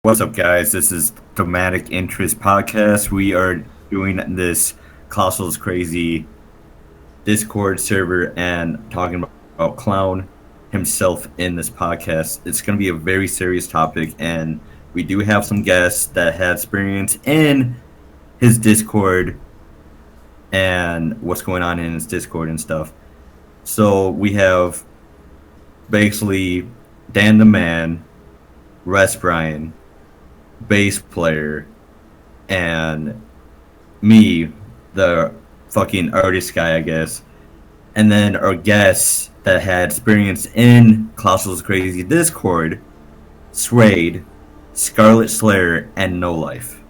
What's up, guys? This is Thematic Interest Podcast. We are doing this ColossalIsCrazy Discord server and talking about Clown himself in this podcast. It's going to be a very serious topic, and we do have some guests that had experience in his Discord and what's going on in his Discord and stuff. So we have basically Dan the Man, Rest Brian, bass player, and me, the fucking artist guy, I guess. And then our guests that had experience in ColossalIsCrazy Discord, Suede, Scarlet Slayer, and No Life.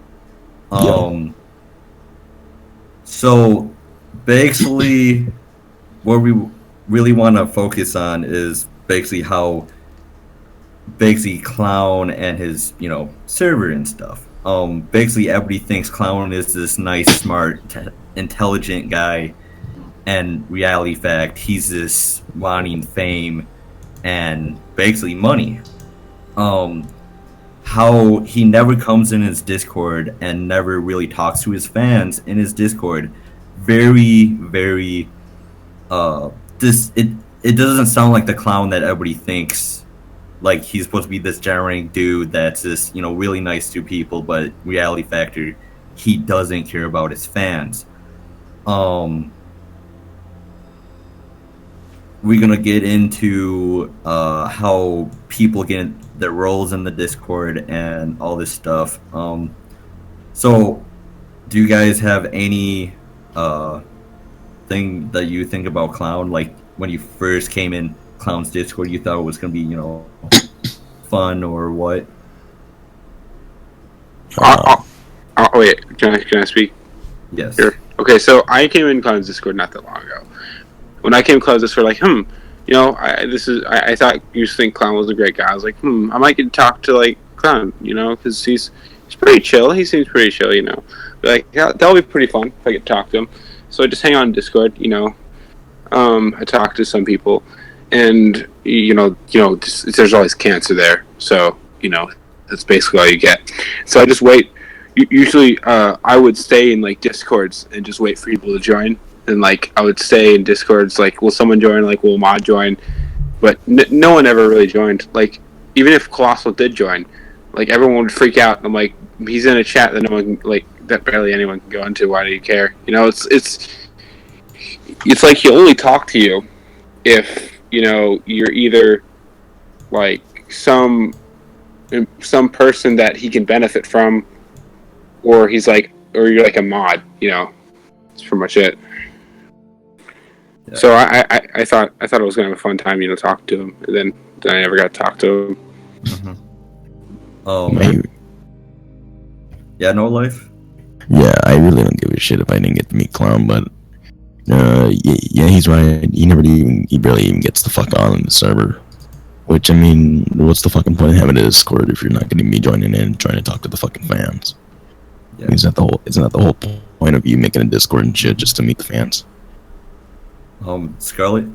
So basically, what we really want to focus on is basically how basically Clown and his, server and stuff. Basically everybody thinks Clown is this nice, smart, intelligent guy, and reality fact, he's this wanting fame and basically money. How he never comes in his Discord and never really talks to his fans in his Discord. Very, very, it doesn't sound like the Clown that everybody thinks. Like, he's supposed to be this generating dude that's just, really nice to people, but reality factor, he doesn't care about his fans. We're gonna get into how people get their roles in the Discord and all this stuff. So, do you guys have any thing that you think about Clown? Like, when you first came in Clown's Discord, you thought it was gonna be, fun or what? Wait, can I speak? Yes. Here. Okay, so I came in Clown's Discord not that long ago. When I came to Clown's Discord, I thought you think Clown was a great guy. I was like, I might get to talk to Clown, because he's pretty chill. He seems pretty chill, that'll be pretty fun if I get to talk to him. So I just hang on Discord, I talk to some people, and there's always cancer there, so that's basically all you get. So I just wait. Usually, I would stay in Discords and just wait for people to join, and I would stay in Discords. Will someone join? Will Mod join? But no one ever really joined. Even if Colossal did join, everyone would freak out. I'm like, he's in a chat that no one that barely anyone can go into. Why do you care? It's like he'll only talk to you if you're either some person that he can benefit from, or or you're a mod. That's pretty much it. Yeah. So I thought it was gonna have a fun time, talking to him, and then I never got to talk to him. Mm-hmm. Oh man. Yeah, No Life. Yeah, I really don't give a shit if I didn't get to meet Clown, but yeah, he's right. He barely even gets the fuck on the server. Which, I mean, what's the fucking point of having a Discord if you're not getting me joining in and trying to talk to the fucking fans? Yeah. Isn't that the whole point of you making a Discord and shit, just to meet the fans? Scarlett?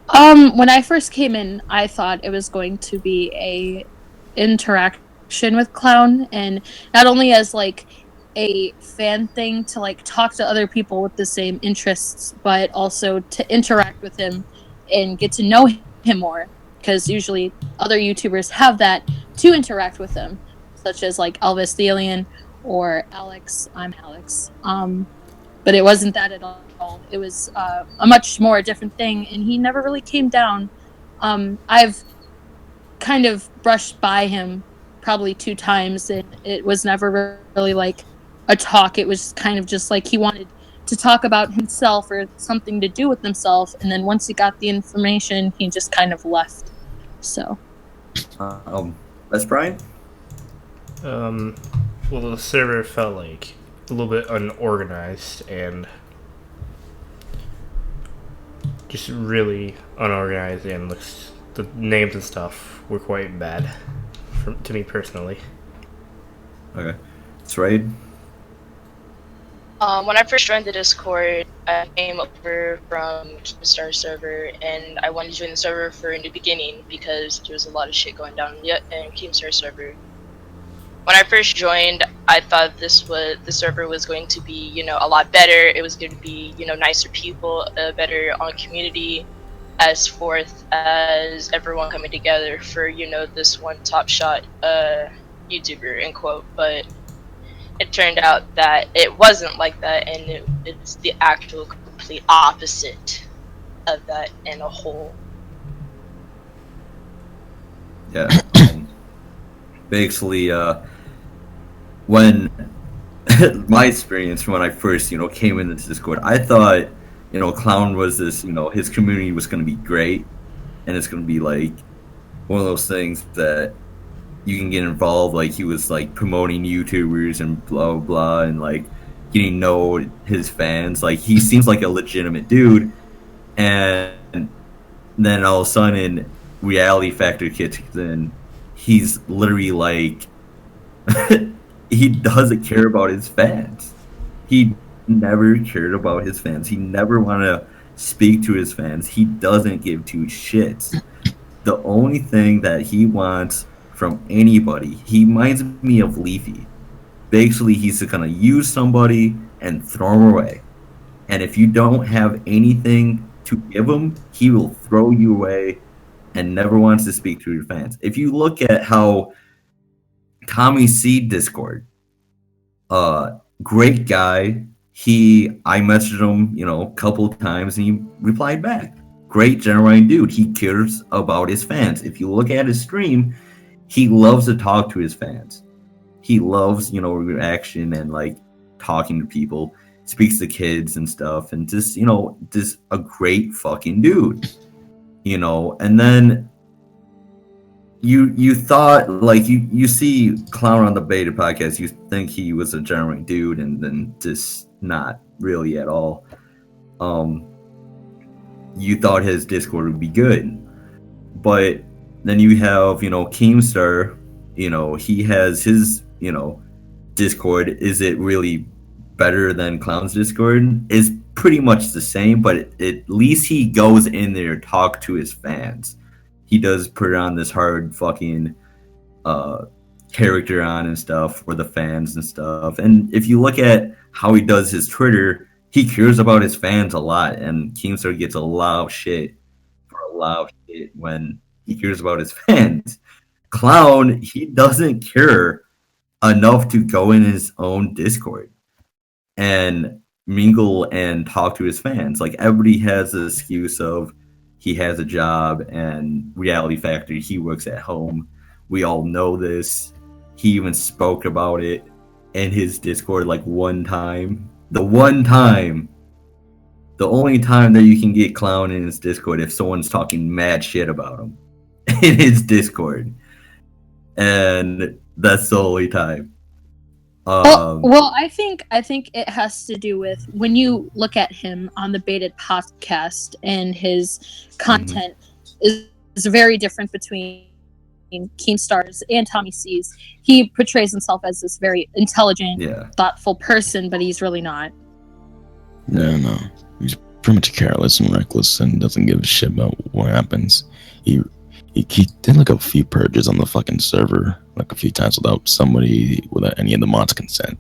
When I first came in, I thought it was going to be a interaction with Clown, and not only as a fan thing to talk to other people with the same interests, but also to interact with him and get to know him more, because usually other YouTubers have that to interact with him, such as Elvis the Alien or Alex. I'm Alex. But it wasn't that at all. It was a much more different thing, and he never really came down. I've kind of brushed by him probably 2 times, and it was never really a talk. It was kind of just he wanted to talk about himself or something to do with himself, and then once he got the information, he just kind of left. So that's Brian. Well, the server felt a little bit unorganized and just really unorganized, and the names and stuff were quite bad to me personally. Okay, that's right. When I first joined the Discord, I came over from Keemstar server, and I wanted to join the server for in the beginning because there was a lot of shit going down in Keemstar server. when I first joined, I thought the server was going to be, you know, a lot better. It was going to be, you know, nicer people, better on community, as forth as everyone coming together for, you know, this one top shot YouTuber in quote. But it turned out that it wasn't like that, and it's the actual complete opposite of that in a whole. Yeah. Basically, when my experience when I first, came into Discord, I thought, Clown was this, his community was going to be great, and it's going to be like one of those things that you can get involved. Like he was like promoting YouTubers and blah blah blah, and like getting to know his fans. Like he seems like a legitimate dude, and then all of a sudden, reality factor kicks in. He's literally like he doesn't care about his fans. He never cared about his fans. He never wanted to speak to his fans. He doesn't give two shits. The only thing that he wants from anybody, he reminds me of Leafy. Basically, he's gonna use somebody and throw him away. And if you don't have anything to give him, he will throw you away and never wants to speak to your fans. If you look at how Tommy C Discord, great guy. I messaged him, a couple times, and he replied back. Great, genuine dude. He cares about his fans. If you look at his stream, he loves to talk to his fans. He loves, reaction and like talking to people. Speaks to kids and stuff, and just, just a great fucking dude. And then you thought, like, you see Clown on the Beta podcast, you think he was a genuine dude, and then just not really at all. You thought his Discord would be good, but then you have, Keemstar, he has his, Discord. Is it really better than Clown's Discord? Is pretty much the same, but at least he goes in there, talk to his fans. He does put on this hard fucking character on and stuff for the fans and stuff. And if you look at how he does his Twitter, he cares about his fans a lot, and Keemstar gets a lot of shit for a lot of shit when he cares about his fans. Clown, he doesn't care enough to go in his own Discord and mingle and talk to his fans. Like, everybody has the excuse of he has a job and reality factor, he works at home. We all know this. He even spoke about it in his Discord like one time. The only time that you can get Clown in his Discord if someone's talking mad shit about him in his Discord. And that's the only time. Well, I think it has to do with when you look at him on the Baited podcast, and his content is very different between Keemstar's and Tommy C's. He portrays himself as this very intelligent, thoughtful person, but he's really not. Yeah, no. He's pretty much careless and reckless and doesn't give a shit about what happens. He did like a few purges on the fucking server, like a few times without any of the mods' consent.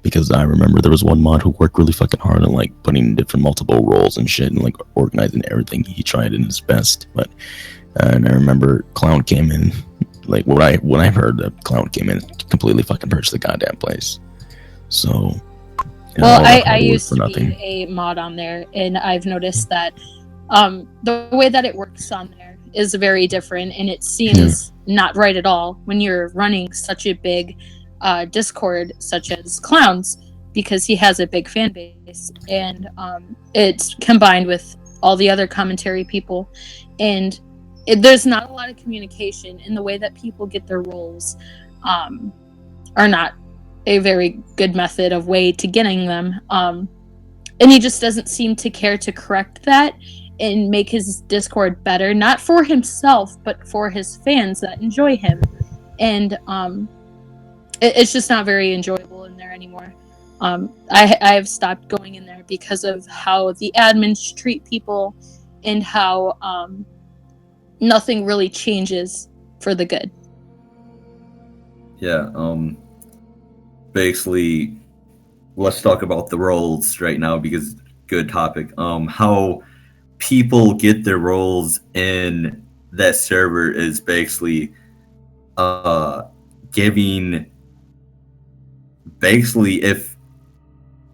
Because I remember there was one mod who worked really fucking hard on like putting different multiple roles and shit and like organizing everything. He tried in his best, and I remember Clown came in, like when I heard that Clown came in, completely fucking purged the goddamn place. So. Well, I used to be a mod on there, and I've noticed that the way that it works on there is very different, and it seems not right at all when you're running such a big Discord such as Clown's, because he has a big fan base, and it's combined with all the other commentary people, and there's not a lot of communication, and the way that people get their roles are not a very good method of way to getting them, and he just doesn't seem to care to correct that and make his Discord better, not for himself but for his fans that enjoy him. And it's just not very enjoyable in there anymore. I have stopped going in there because of how the admins treat people and how nothing really changes for the good. Yeah. Basically, let's talk about the roles right now because good topic. How people get their roles in that server is basically uh giving basically if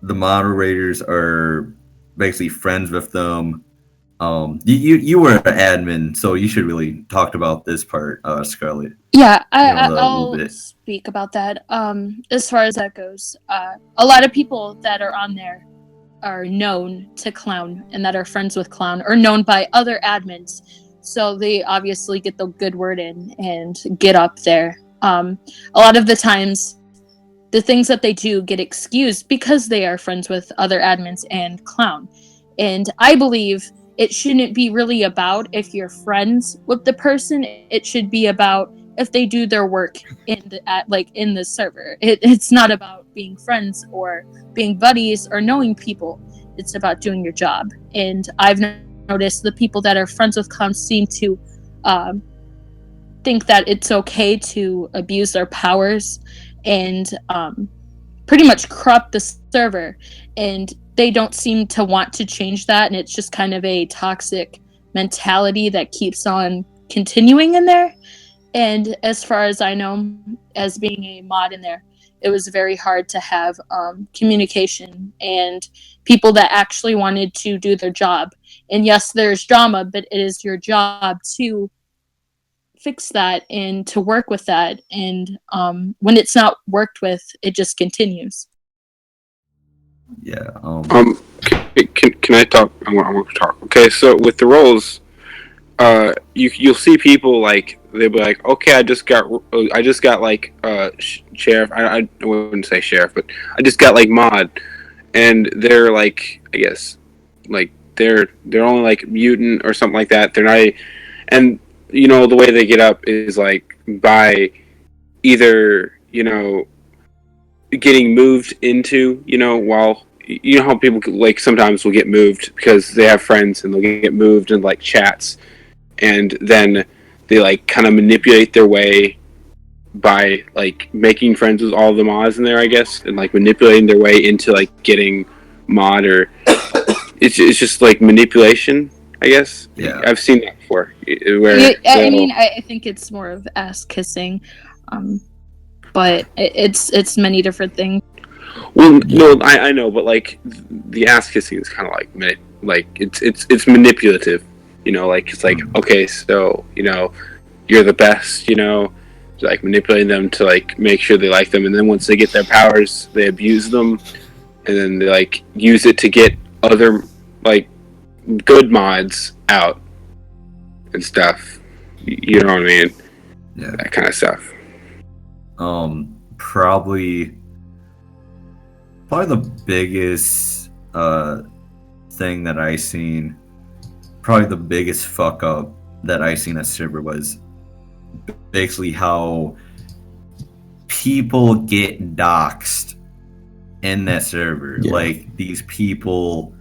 the moderators are basically friends with them. You were an admin, so you should really talk about this part, Scarlett. Yeah, You know, a little I'll bit. speak about that. As far as that goes, a lot of people that are on there are known to Clown and that are friends with Clown or known by other admins. So they obviously get the good word in and get up there. A lot of the times, the things that they do get excused because they are friends with other admins and Clown. And I believe it shouldn't be really about if you're friends with the person. It should be about if they do their work in the server. It's not about being friends or being buddies or knowing people. It's about doing your job. And I've noticed the people that are friends with Clown seem to um, think that it's okay to abuse their powers and pretty much corrupt the server, and they don't seem to want to change that, and it's just kind of a toxic mentality that keeps on continuing in there. And as far as I know, as being a mod in there, it was very hard to have communication and people that actually wanted to do their job. And yes, there's drama, but it is your job to fix that and to work with that. And when it's not worked with, it just continues. Yeah. Can I talk? I want to talk. Okay, so with the roles, you'll see people like they'll be like, okay, I just got like sheriff. I wouldn't say sheriff, but I just got like mod, and they're like, I guess, like they're only like mutant or something like that. They're not, and you know the way they get up is like by either getting moved into while you know how people like sometimes will get moved because they have friends and they'll get moved in like chats and then they like kind of manipulate their way by like making friends with all the mods in there, I guess, and like manipulating their way into like getting mod or it's just like manipulation, I guess. Yeah. I've seen that before. Where I mean, I think it's more of ass kissing, but it's many different things. well, no, I know, but like the ass kissing is kind of like it's manipulative. Like it's like okay, so you're the best. Like manipulating them to like make sure they like them, and then once they get their powers, they abuse them, and then they like use it to get other like good mods out and stuff. You know what I mean? Yeah. That kind of stuff. Probably the biggest thing that I seen, probably the biggest fuck up that I seen at server was basically how people get doxxed in that server. Yeah. Like these people,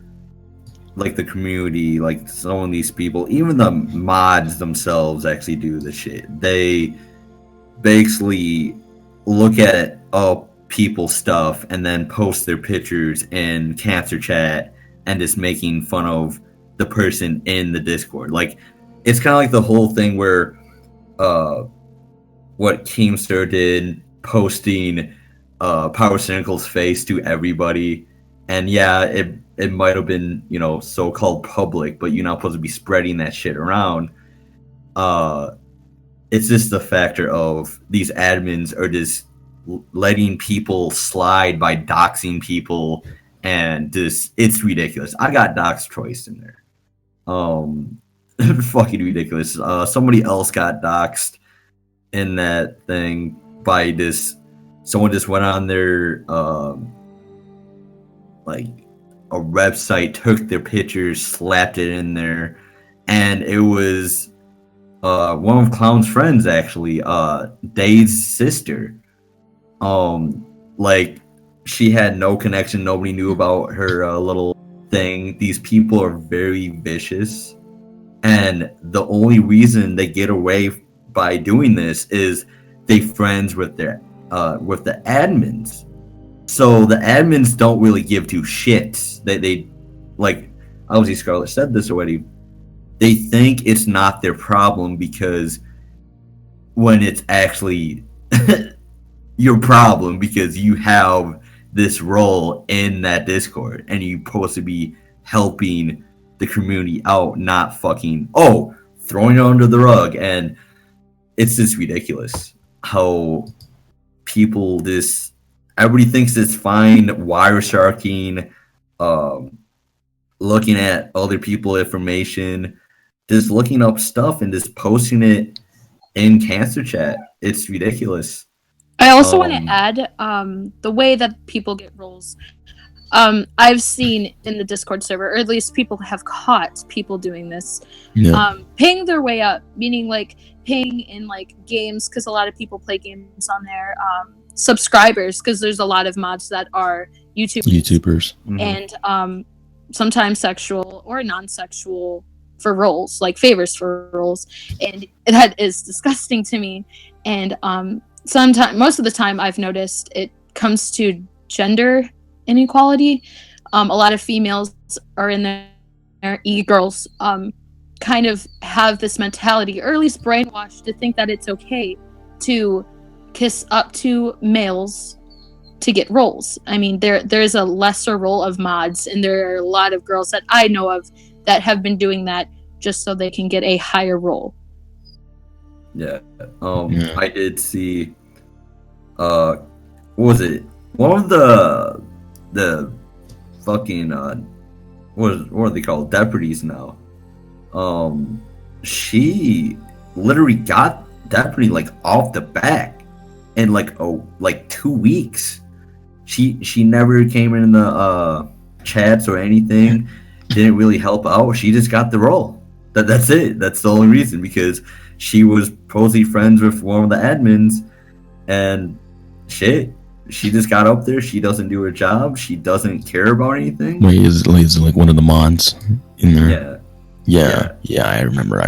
like the community, like some of these people, even the mods themselves actually do the shit. They basically look at people's stuff and then post their pictures in cancer chat and just making fun of the person in the Discord. Like it's kind of like the whole thing where what Keemstar did, posting Power Cynical's face to everybody, and yeah, it might have been so-called public, but you're not supposed to be spreading that shit around. It's just the factor of these admins are just letting people slide by doxing people, and just it's ridiculous. I got doxed twice in there. Fucking ridiculous. Somebody else got doxed in that thing by this. Someone just went on their like a website, took their pictures, slapped it in there, and it was one of Clown's friends actually, Dave's sister. Like she had no connection, nobody knew about her little thing. These people are very vicious, and the only reason they get away by doing this is they friends with their with the admins. So the admins don't really give two shits. They like obviously Scarlett said this already. They think it's not their problem because when it's actually your problem because you have this role in that Discord and you're supposed to be helping the community out, not fucking throwing it under the rug. And it's just ridiculous how people everybody thinks it's fine wire sharking, looking at other people information, just looking up stuff and just posting it in cancer chat. It's ridiculous. I also want to add the way that people get roles. I've seen in the Discord server, or at least people have caught people doing this, paying their way up, meaning like paying in like games, because a lot of people play games on there. Subscribers, because there's a lot of mods that are YouTubers. And sometimes sexual or non-sexual for roles, like favors for roles, and that is disgusting to me. And most of the time I've noticed it comes to gender inequality. A lot of females are in their e-girls kind of have this mentality, or at least brainwashed, to think that it's okay to kiss up to males to get roles. I mean, there's a lesser role of mods, and there are a lot of girls that I know of that have been doing that just so they can get a higher role. Yeah. I did see what was it? One of the fucking what are they called? Deputies now. She literally got deputy like off the back in like 2 weeks. She never came in the chats or anything. Didn't really help out. She just got the role. That's it. That's the only reason, because she was supposedly friends with one of the admins, and shit, she just got up there. She doesn't do her job. She doesn't care about anything. Wait, is like one of the mods in there? Yeah. I remember.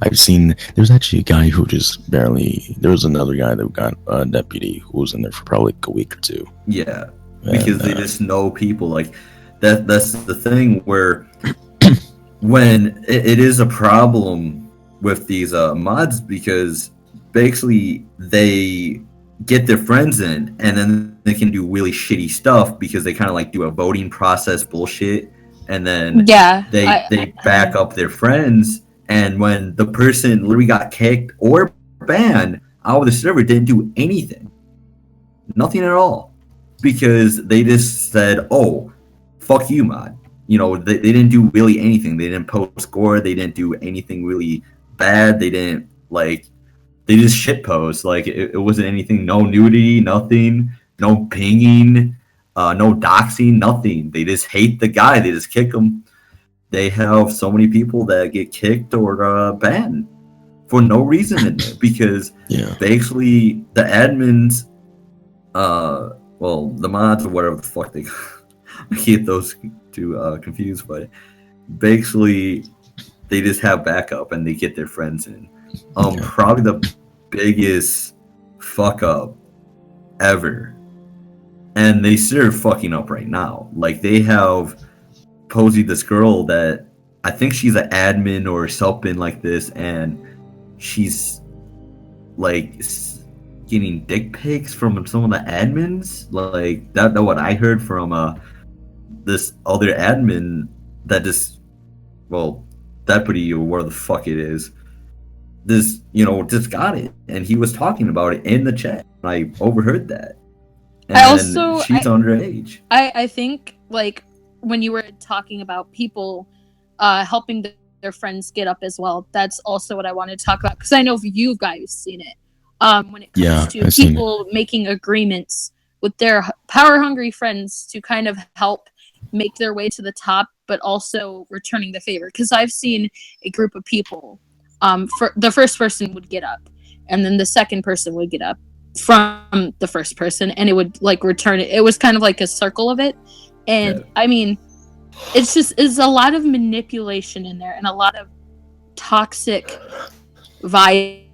I've seen. There's actually a guy who just barely. There was another guy that got a deputy who was in there for probably like a week or two. Yeah, because they just know people like that. That's the thing where when it is a problem with these mods, because basically they get their friends in and then they can do really shitty stuff because they kind of like do a voting process bullshit, and then they back up their friends. And when the person literally got kicked or banned out of the server, didn't do anything, nothing at all, because they just said, fuck you, mod. You know, they didn't do really anything. They didn't post score. They didn't do anything really bad. They didn't they just shit post. Like it wasn't anything. No nudity, nothing. No pinging, no doxing, nothing. They just hate the guy. They just kick him. They have so many people that get kicked or banned for no reason in there, because basically the admins, the mods or whatever the fuck they I get those two confused, but basically they just have backup and they get their friends in. Probably the biggest fuck up ever, and they still fucking up right now. Like they have posed this girl that I think she's an admin or something like this, and she's like getting dick pics from some of the admins. Like that's what I heard from this other admin that just deputy or whatever the fuck it is, this just got it, and he was talking about it in the chat. I overheard that. And she's underage. I think like when you were talking about people helping their friends get up as well, that's also what I wanted to talk about, because I know you guys seen it. When it comes to people making agreements with their power hungry friends to kind of help make their way to the top, but also returning the favor. Because I've seen a group of people, for the first person would get up, and then the second person would get up from the first person, and it would like return it. It was kind of like a circle of it. And I mean, it's a lot of manipulation in there, and a lot of toxic vibes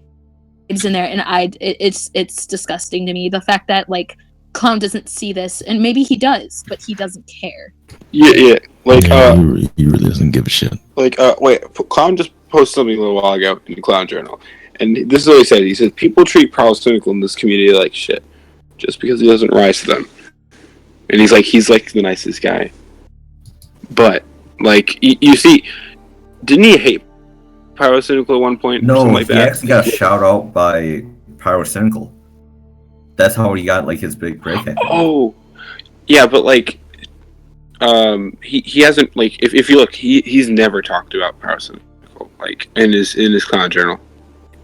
in there, and it's disgusting to me. The fact that like Clown doesn't see this, and maybe he does, but he doesn't care. Yeah. Like, he really doesn't give a shit. Like, wait, Clown just posted something a little while ago in the Clown Journal, and this is what he said. He said, people treat Cynical in this community like shit, just because he doesn't rise to them. And he's like the nicest guy. But, like, you see, didn't he hate Cynical at one point? No, like he actually got shout out by Cynical. That's how he got, like, his big break. Oh, yeah, but, like, he hasn't, like, if you look, he's never talked about Cynical, like, in his Clown Journal,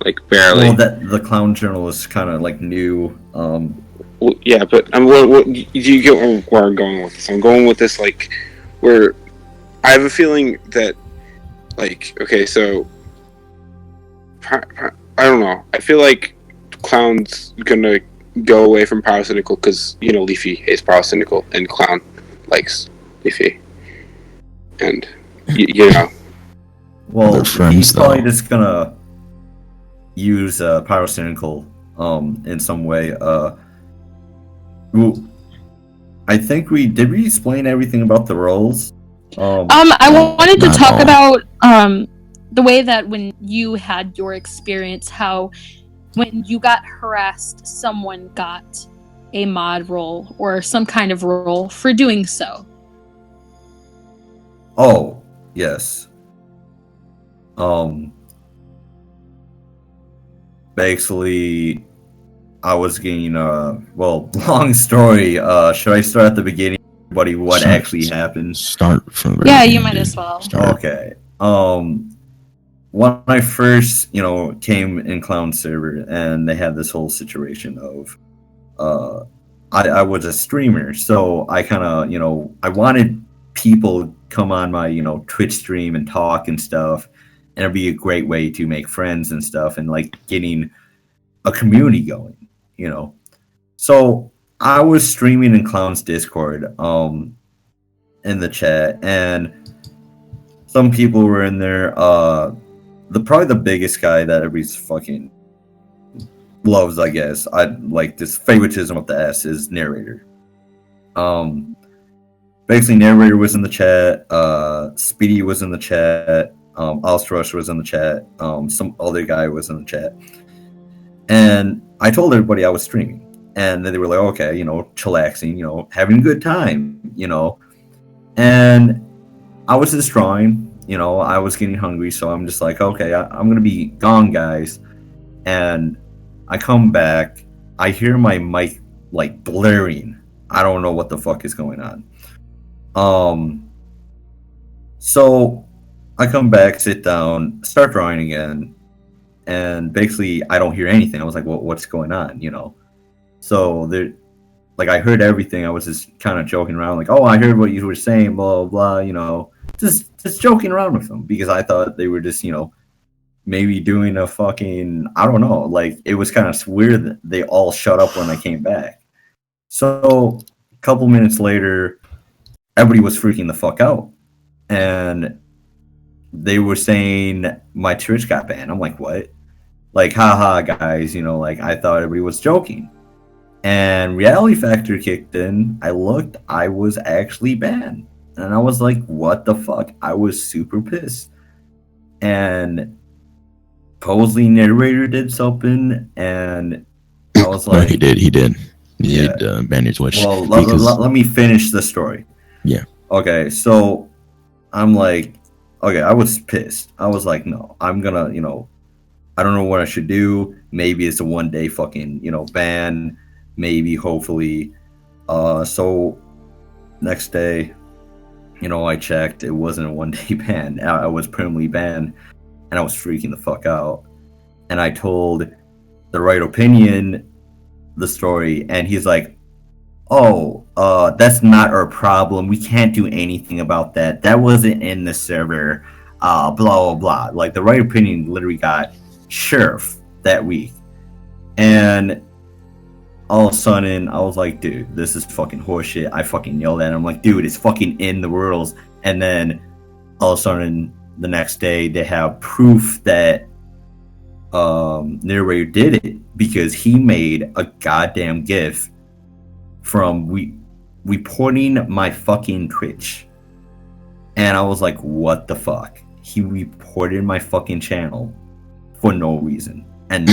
like, barely. Well, the Clown Journal is kind of like new. Well, yeah, but what do you get where I'm going with this? I'm going with this, like, where I have a feeling that, like, okay, so I don't know. I feel like Clown's gonna go away from Cynical because, you know, Leafy hates Cynical and Clown likes Leafy, and you know. Well, They're friends, he's probably though. just gonna use Cynical in some way. I think we explain everything about the roles. I wanted to Not talk all. about the way that when you had your experience, how when you got harassed, someone got a mod role or some kind of role for doing so. Oh, yes. Basically, I was getting long story. Should I start at the beginning? Everybody, what actually happened? Start from the very Yeah, you beginning, might dude. as well. Start. Okay. When I first, came in Clown server, and they had this whole situation of, I was a streamer, so I kind of, I wanted people come on my, Twitch stream and talk and stuff, and it'd be a great way to make friends and stuff, and like getting a community going. So I was streaming in Clown's Discord, in the chat, and some people were in there. Probably the biggest guy that everybody's fucking loves, I guess. I like this favoritism of the S is narrator. Basically, narrator was in the chat. Speedy was in the chat. Alstrush was in the chat. Some other guy was in the chat, and I told everybody I was streaming, and then they were like, "Okay, chillaxing, having a good time, and I was just drawing. I was getting hungry, so I'm just like, okay, I'm gonna be gone, guys. And I come back, I hear my mic like blaring. I don't know what the fuck is going on. So I come back, sit down, start drawing again, and basically I don't hear anything. I was like, well, what's going on? So there, like, I heard everything. I was just kind of joking around, like, oh, I heard what you were saying, blah blah blah. Just joking around with them because I thought they were just, maybe doing a fucking, I don't know. Like, it was kind of weird that they all shut up when I came back. So a couple minutes later, everybody was freaking the fuck out, and they were saying my Twitch got banned. I'm like, what? Like, haha, guys, like, I thought everybody was joking. And Reality Factor kicked in. I looked, I was actually banned. And I was like, what the fuck? I was super pissed. And Posley narrator did something, and I was like, he did. He did ban your Twitch. Well, let me finish the story. Yeah. Okay, so I'm like, okay, I was pissed. I was like, no, I'm gonna, I don't know what I should do. Maybe it's a 1 day fucking, ban. Maybe, hopefully. So next day, I checked. It wasn't a 1 day ban. I was permanently banned, and I was freaking the fuck out. And I told the right opinion the story, and he's like, oh, that's not our problem. We can't do anything about that. That wasn't in the server. Blah blah blah. Like, the right opinion literally got sheriff that week, and all of a sudden, I was like, dude, this is fucking horseshit. I fucking yelled at him. I'm like, dude, it's fucking in the rules. And then all of a sudden, the next day, they have proof that narrator did it because he made a goddamn gif from reporting my fucking Twitch. And I was like, what the fuck? He reported my fucking channel for no reason. And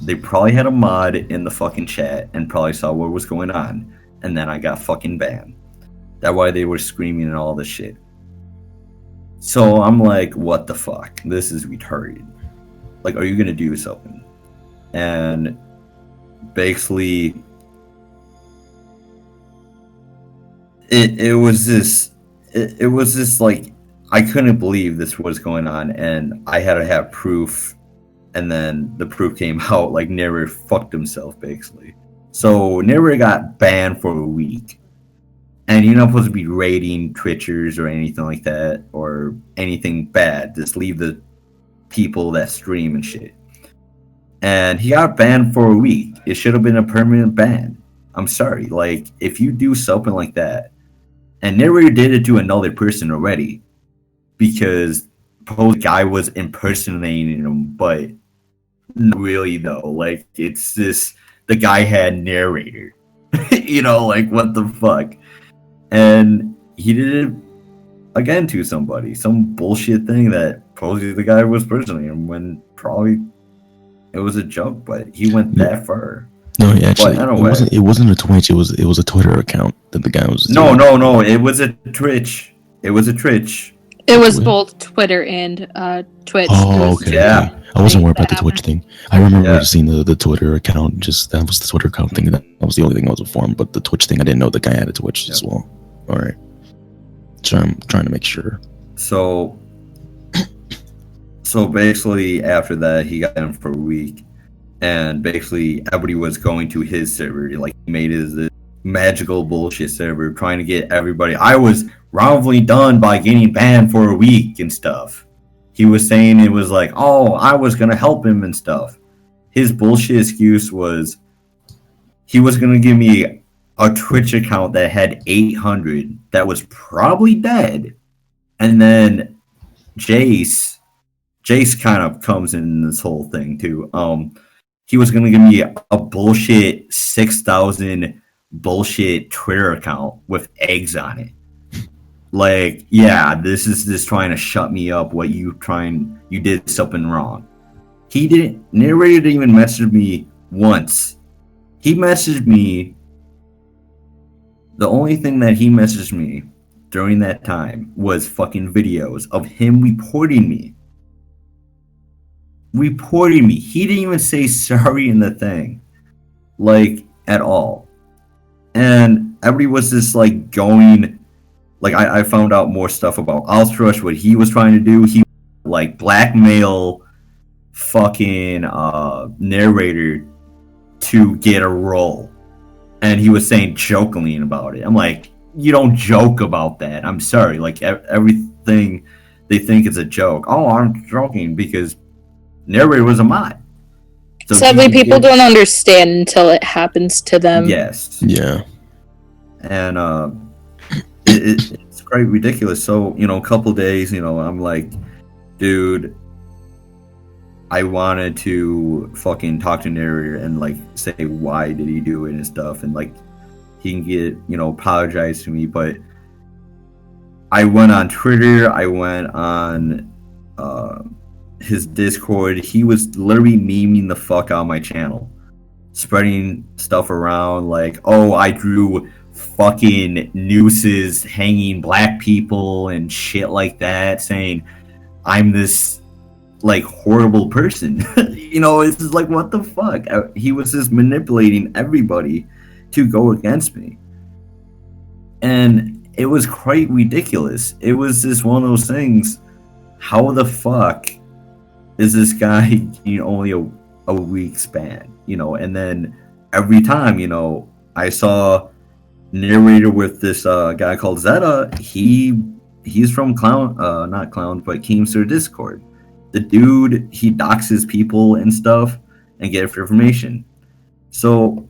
they probably had a mod in the fucking chat and probably saw what was going on. And then I got fucking banned. That's why they were screaming and all this shit. So I'm like, what the fuck? This is retarded. Like, are you gonna do something? And basically, it was this like, I couldn't believe this was going on, and I had to have proof. And then the proof came out, like, Narrator fucked himself, basically. So Narrator got banned for a week. And you're not supposed to be rating Twitchers or anything like that, or anything bad. Just leave the people that stream and shit. And he got banned for a week. It should have been a permanent ban. I'm sorry. Like, if you do something like that, and Narrator did it to another person already, because the guy was impersonating him, but not really though. Like, it's this, the guy had Narrator. You know, like, what the fuck? And he did it again to somebody, some bullshit thing that probably the guy was personally, and when probably it was a joke, but he went that far. No, actually, anyway, it wasn't a Twitch. It was a Twitter account that the guy was. No. It was a Twitch. It was a Twitch. It was both Twitter and Twitch. Oh, okay. Yeah. I wasn't worried about the Twitch thing. I remember seeing the Twitter account. Just that was the Twitter account thing. That was the only thing I was informed. But the Twitch thing, I didn't know the guy had a Twitch as well. All right. So I'm trying to make sure. So basically, after that, he got in for a week, and basically everybody was going to his server. Like, he made his magical bullshit server, trying to get everybody. I was wrongfully done by getting banned for a week and stuff. He was saying it was like, oh, I was gonna help him and stuff. His bullshit excuse was he was gonna give me a Twitch account that had 800 that was probably dead, and then Jace kind of comes in this whole thing too. He was gonna give me a bullshit 6,000 bullshit Twitter account with eggs on it. Like, yeah, this is just trying to shut me up. You did something wrong. Narrator didn't even message me once. He messaged me. The only thing that he messaged me during that time was fucking videos of him reporting me. He didn't even say sorry in the thing, like, at all. And everybody was just like going, like, I found out more stuff about Alstrush, what he was trying to do. He like blackmail fucking narrator to get a role, and he was saying jokingly about it. I'm like, you don't joke about that. I'm sorry. Like, everything they think is a joke. Oh, I'm joking because narrator was a mod. So sadly, people don't understand until it happens to them. Yes. Yeah. And it's quite ridiculous. So, a couple days, I'm like, dude, I wanted to fucking talk to narrator and like say why did he do it and stuff, and like he can get apologize to me. But I went on Twitter, I went on his Discord. He was literally memeing the fuck out of my channel, spreading stuff around like, oh, I drew fucking nooses hanging black people and shit like that, saying I'm this like horrible person. It's just like, what the fuck? He was just manipulating everybody to go against me, and it was quite ridiculous. It was just one of those things. How the fuck is this guy only a week span? And then every time I saw narrator with this guy called Zeta. He's from not Clown, but Keemster Discord. The dude, he doxes people and stuff and get information. So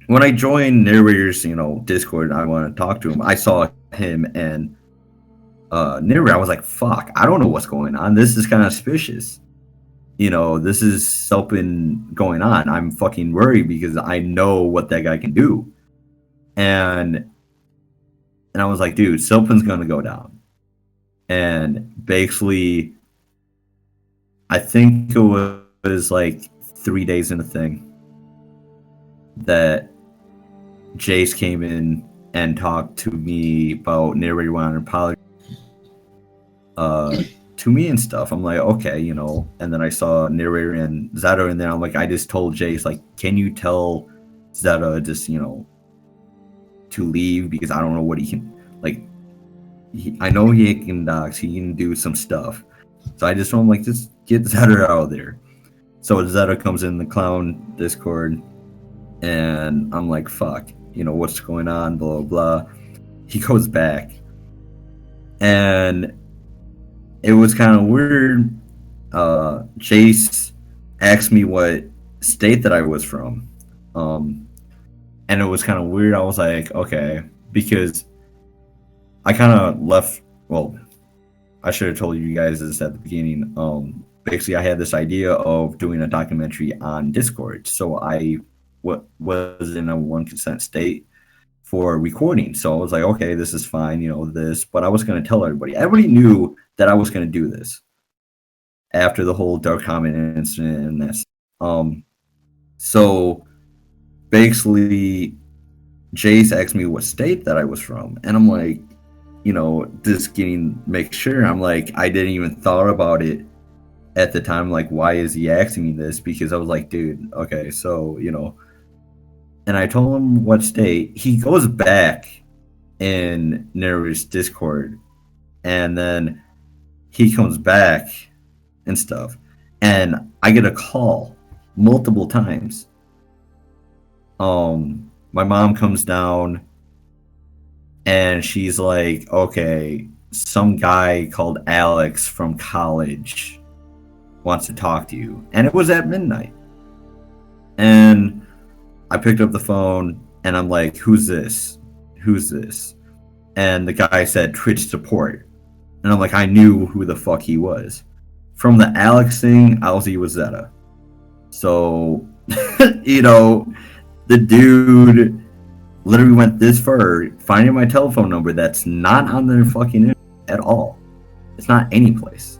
when I joined narrator's Discord and I want to talk to him, I saw him and narrator. I was like, fuck, I don't know what's going on. This is kind of suspicious. this is something going on. I'm fucking worried because I know what that guy can do. And I was like, dude, something's gonna go down. And basically, I think it was like 3 days in the thing that Jace came in and talked to me about narrator wanting an apology to me and stuff. I'm like, okay, and then I saw narrator and Zeta in there. I'm like, I just told Jace, like, can you tell Zeta just, to leave because I don't know what he can, like, I know he can dox, he can do some stuff. So I just told him, like, just get Zeta out of there. So Zeta comes in the clown Discord, and I'm like, fuck, what's going on, blah, blah, blah. He goes back, and it was kind of weird. Chase asked me what state that I was from. And it was kind of weird. I was like, okay, because I kind of left, well, I should have told you guys this at the beginning. Basically, I had this idea of doing a documentary on Discord. So I was in a 1% state for recording. So I was like, okay, this is fine, this. But I was going to tell everybody. Everybody knew that I was going to do this after the whole dark comment incident and this. So basically, Jace asked me what state that I was from. And I'm like, just make sure. I'm like, I didn't even thought about it at the time. Like, why is he asking me this? Because I was like, dude, okay, so, and I told him what state. He goes back in Nervous Discord, and then he comes back and stuff. And I get a call multiple times. My mom comes down, and she's like, okay, some guy called Alex from college wants to talk to you. And it was at midnight. And I picked up the phone, and I'm like, who's this? Who's this? And the guy said, Twitch support. And I'm like, I knew who the fuck he was. From the Alex thing, I was Zeta. So, the dude literally went this far, finding my telephone number that's not on their fucking internet at all. It's not any place.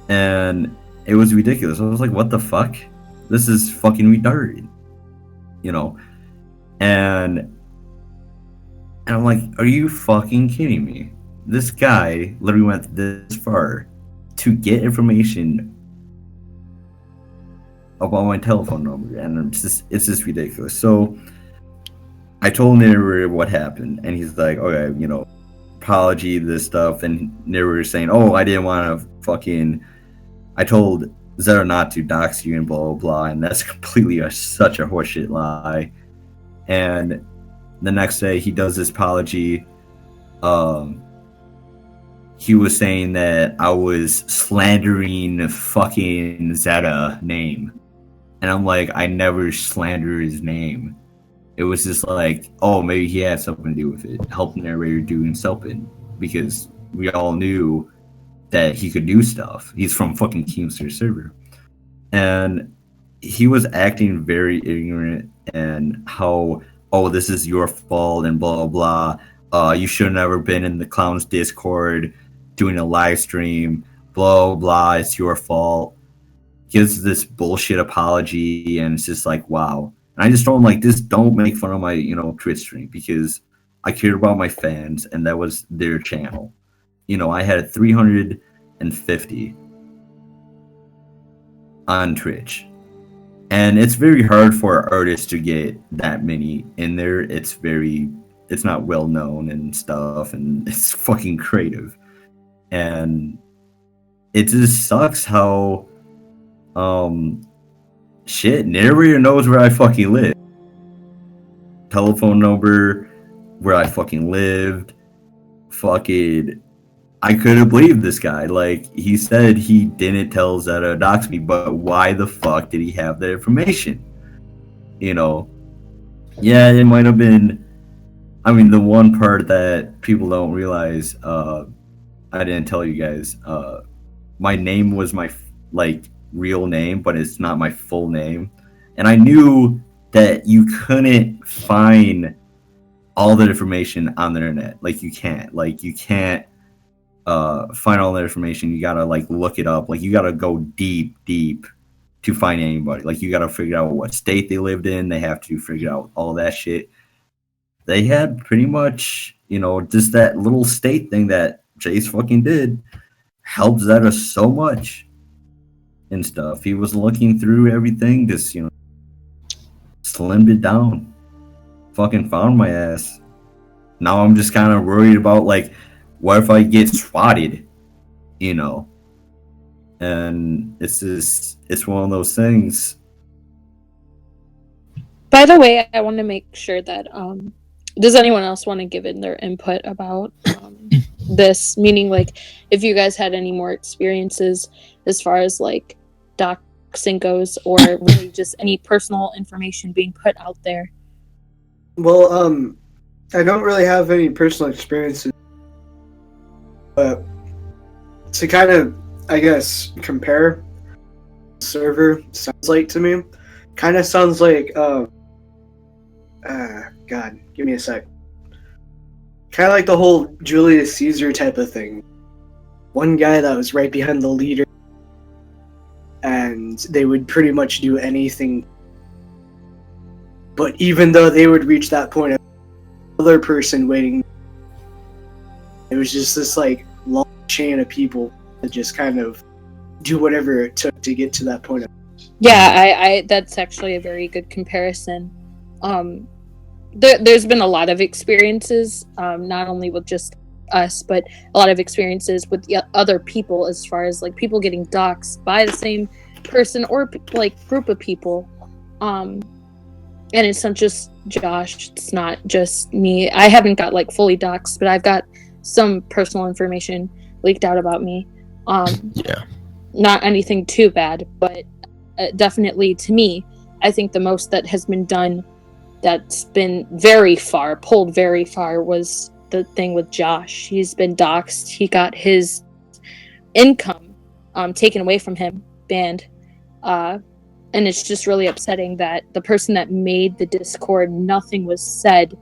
And it was ridiculous. I was like, what the fuck? This is fucking retarded. And I'm like, are you fucking kidding me? This guy literally went this far to get information about my telephone number, and it's just ridiculous. So I told Narrator what happened, and he's like, okay, apology, this stuff, and Narrator saying, oh, I didn't want to fucking, I told Zeta not to dox you and blah, blah, blah, and that's completely such a horseshit lie. And the next day, he does this apology. He was saying that I was slandering fucking Zeta name. And I'm like, I never slandered his name. It was just like, oh, maybe he had something to do with it, helping Narrator doing something. Because we all knew that he could do stuff. He's from fucking Keemstar server. And he was acting very ignorant and how, oh, this is your fault and blah, blah, blah. You should have never been in the Clown's Discord doing a live stream, blah, blah, it's your fault. Gives this bullshit apology, and it's just like, wow. And I just told him, like, just don't make fun of my, Twitch stream, because I cared about my fans, and that was their channel. I had 350 on Twitch. And it's very hard for artists to get that many in there. It's not well known and stuff, and it's fucking creative. And it just sucks how Narrator knows where I fucking live. Telephone number, where I fucking lived. Fucking, I couldn't believe this guy. Like, he said he didn't tell Zeta to dox me, but why the fuck did he have that information? Yeah, it might have been, the one part that people don't realize, I didn't tell you guys, my name was real name, but it's not my full name. And I knew that you couldn't find all the information on the internet. Like you can't find all the information. You gotta like look it up. Like you gotta go deep to find anybody. Like you gotta figure out what state they lived in. They have to figure out all that shit. They had pretty much, just that little state thing that Jace fucking did helped Zeta so much and stuff. He was looking through everything, just, slimmed it down. Fucking found my ass. Now I'm just kind of worried about, like, what if I get swatted, And it's one of those things. By the way, I want to make sure that does anyone else want to give in their input about this? Meaning, like, if you guys had any more experiences as far as like doxing goes, or really just any personal information being put out there. Well, I don't really have any personal experiences, but to kind of, I guess, compare, server sounds like to me, kind of sounds like God, give me a sec. Kind of like the whole Julius Caesar type of thing. One guy that was right behind the leader, and they would pretty much do anything. But even though they would reach that point, another person waiting. It was just this like long chain of people that just kind of do whatever it took to get to that point. Yeah, I that's actually a very good comparison. There's been a lot of experiences, not only with just us, but a lot of experiences with other people, as far as like people getting doxxed by the same person or like group of people. And it's not just Josh, it's not just me. I haven't got like fully doxxed, but I've got some personal information leaked out about me. Yeah. Not anything too bad, but definitely to me, I think the most that has been done that's been pulled very far, was the thing with Josh. He's been doxxed. He got his income taken away from him, banned. And it's just really upsetting that the person that made the Discord, nothing was said,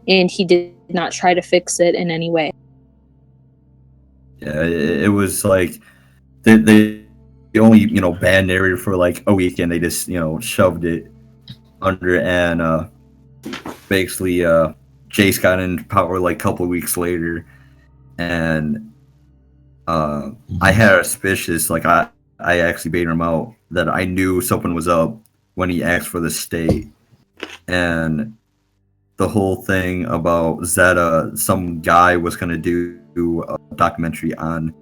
and he did not try to fix it in any way. Yeah, it was like they only banned narrator for like a week, and they just shoved it under, and basically Jace got in power like a couple of weeks later, and I had a suspicious, like I actually baited him out, that I knew something was up when he asked for the state. And the whole thing about Zeta, some guy was going to do a documentary on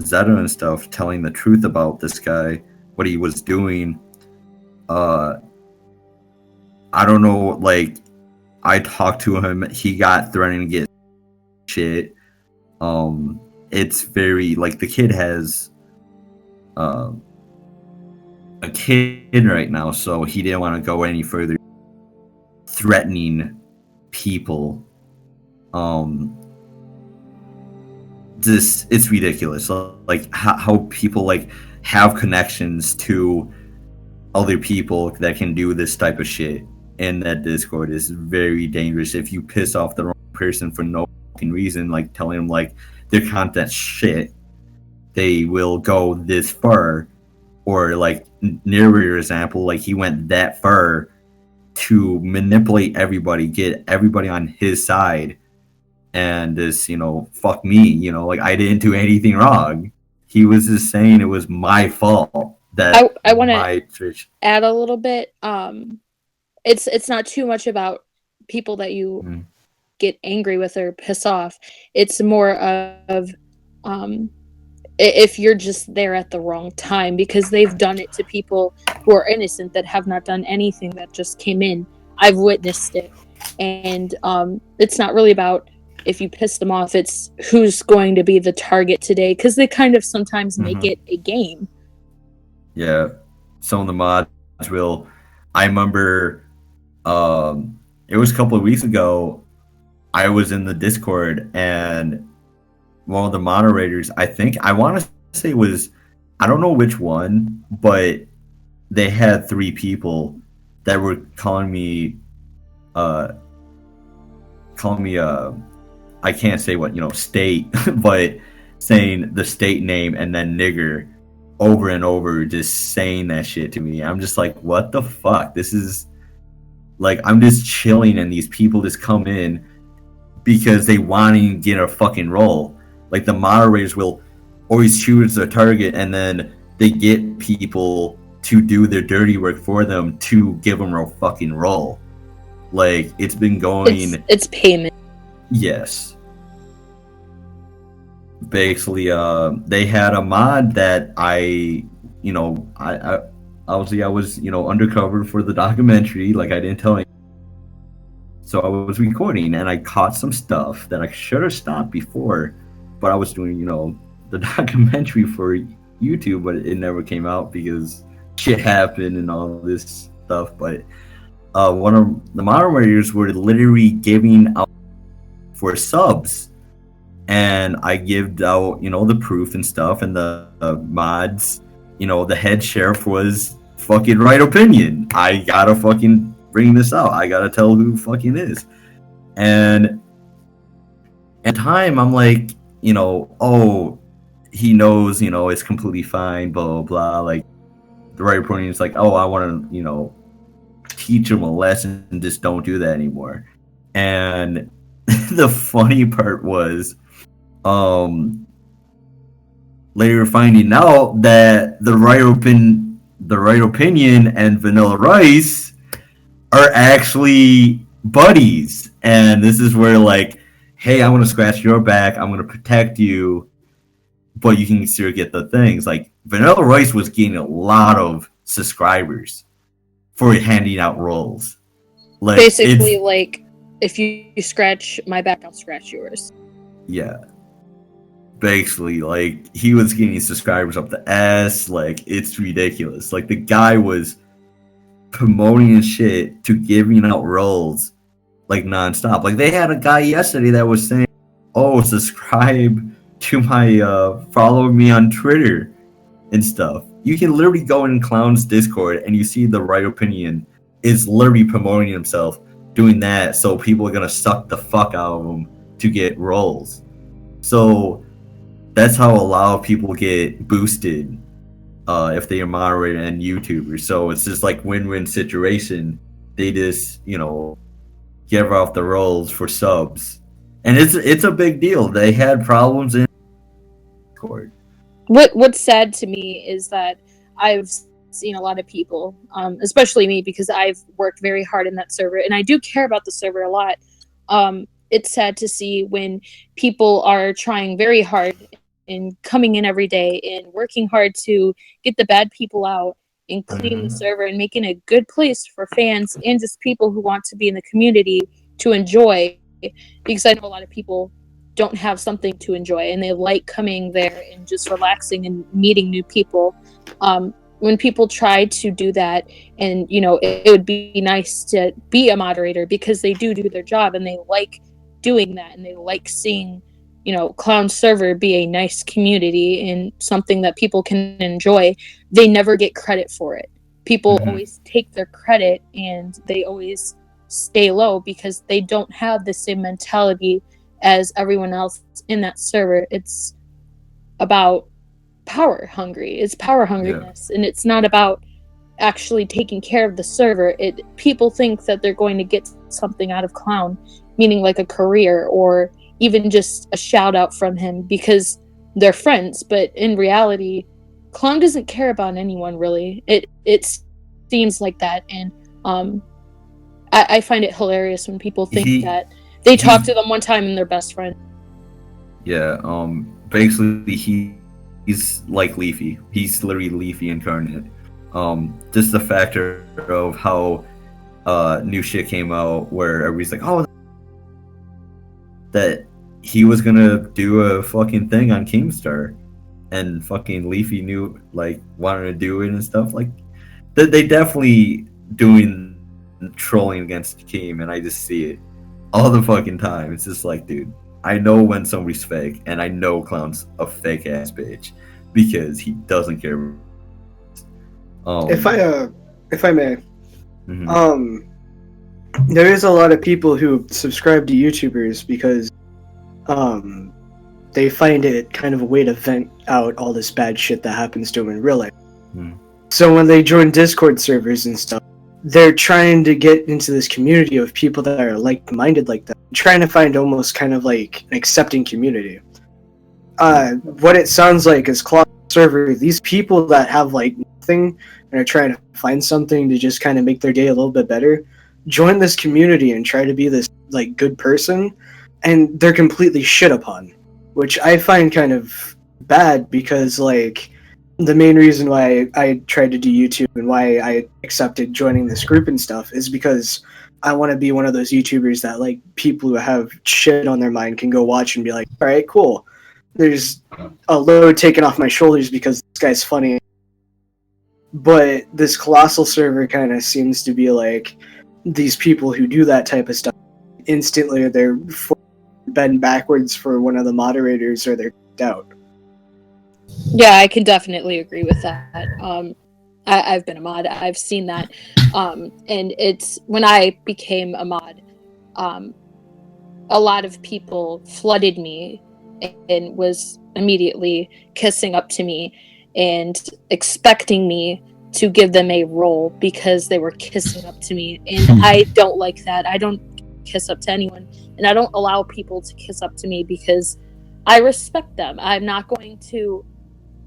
Zeta and stuff, telling the truth about this guy, what he was doing. I don't know, like, I talked to him, he got threatened to get shit. It's very, like, the kid has a kid right now, so he didn't want to go any further threatening people. It's ridiculous. Like how people like have connections to other people that can do this type of shit in that Discord is very dangerous. If you piss off the wrong person for no fucking reason, like telling them like their content's shit, they will go this far. Or like Narrator example, like he went that far to manipulate everybody, get everybody on his side, and just fuck me, like I didn't do anything wrong. He was just saying it was my fault. That I want to add a little bit. It's not too much about people that you get angry with or piss off. It's more of if you're just there at the wrong time, because they've done it to people who are innocent that have not done anything, that just came in. I've witnessed it, and it's not really about if you piss them off, it's who's going to be the target today, because they kind of sometimes make it a game. Yeah, some of the mods will. I remember it was a couple of weeks ago, I was in the Discord, and one of the moderators, I want to say it was I don't know which one, but they had three people that were uh calling me I can't say what, state, but saying the state name and then nigger over and over, just saying that shit to me. I'm just like, what the fuck? This is like, I'm just chilling and these people just come in because they want to get a fucking role. Like the moderators will always choose their target and then they get people to do their dirty work for them to give them a fucking role. Like it's been going. It's payment. Yes. Basically, they had a mod that I obviously I was undercover for the documentary. Like I didn't tell anyone. So I was recording and I caught some stuff that I should have stopped before, but I was doing, the documentary for YouTube, but it never came out because shit happened and all this stuff. But one of the moderators were literally giving out for subs, and I gave out, the proof and stuff, and the mods, the head sheriff was fucking right opinion. I gotta fucking bring this out. I gotta tell who fucking is. And at time, I'm like, oh, he knows, it's completely fine, blah, blah, blah. Like, the right opinion is like, oh, I want to, teach him a lesson and just don't do that anymore. And the funny part was, later finding out that the right opinion and Vanilla Rice are actually buddies, and this is where like, hey, I want to scratch your back, I'm going to protect you, but you can still get the things. Like Vanilla Rice was getting a lot of subscribers for handing out roles. Like basically, like if you scratch my back, I'll scratch yours. Yeah. Basically, like he was getting subscribers up the ass. Like it's ridiculous. Like the guy was promoting his shit to giving out roles like nonstop. Like they had a guy yesterday that was saying, "Oh, subscribe to my follow me on Twitter and stuff." You can literally go in Clown's Discord and you see the right opinion is literally promoting himself doing that, so people are gonna suck the fuck out of him to get roles. So that's how a lot of people get boosted if they are moderator and YouTubers. So it's just like win-win situation. They just give off the roles for subs, and it's a big deal. They had problems in Discord. What's sad to me is that I've seen a lot of people, especially me, because I've worked very hard in that server and I do care about the server a lot. It's sad to see when people are trying very hard and coming in every day and working hard to get the bad people out and clean the server and making a good place for fans and just people who want to be in the community to enjoy, because I know a lot of people don't have something to enjoy and they like coming there and just relaxing and meeting new people. When people try to do that, and it would be nice to be a moderator because they do their job and they like doing that and they like seeing Clown server be a nice community and something that people can enjoy. They never get credit for it. People always take their credit and they always stay low because they don't have the same mentality as everyone else in that server. It's about power hungry. It's power hungriness, and it's not about actually taking care of the server. People think that they're going to get something out of Clown, meaning like a career or even just a shout out from him because they're friends. But in reality, Clown doesn't care about anyone really. It seems like that, and I find it hilarious when people think that they talk to them one time and they're best friends. Yeah, basically he's like Leafy. He's literally Leafy incarnate. Just the factor of how new shit came out where everybody's like, oh, that he was gonna do a fucking thing on Keemstar, and fucking Leafy knew, like, wanted to do it and stuff. Like, they definitely doing trolling against Keem, and I just see it all the fucking time. It's just like, dude, I know when somebody's fake, and I know Clown's a fake ass bitch. because he doesn't care. If I may, mhm. there is a lot of people who subscribe to YouTubers because they find it kind of a way to vent out all this bad shit that happens to them in real life. So when they join Discord servers and stuff, they're trying to get into this community of people that are like-minded like that, trying to find almost kind of like an accepting community. What it sounds like is Colossal server, these people that have like nothing and are trying to find something to just kind of make their day a little bit better, join this community and try to be this like good person, and they're completely shit upon, which I find kind of bad because like the main reason why I tried to do YouTube and why I accepted joining this group and stuff is because I want to be one of those YouTubers that like people who have shit on their mind can go watch and be like, all right, cool. There's a load taken off my shoulders because this guy's funny. But this Colossal server kind of seems to be like these people who do that type of stuff instantly they're bend backwards for one of the moderators or they're kicked out. Yeah, I can definitely agree with that. I've been a mod. I've seen that. And it's when I became a mod, a lot of people flooded me and was immediately kissing up to me and expecting me to give them a role because they were kissing up to me. And I don't like that. I don't kiss up to anyone. And I don't allow people to kiss up to me because I respect them. I'm not going to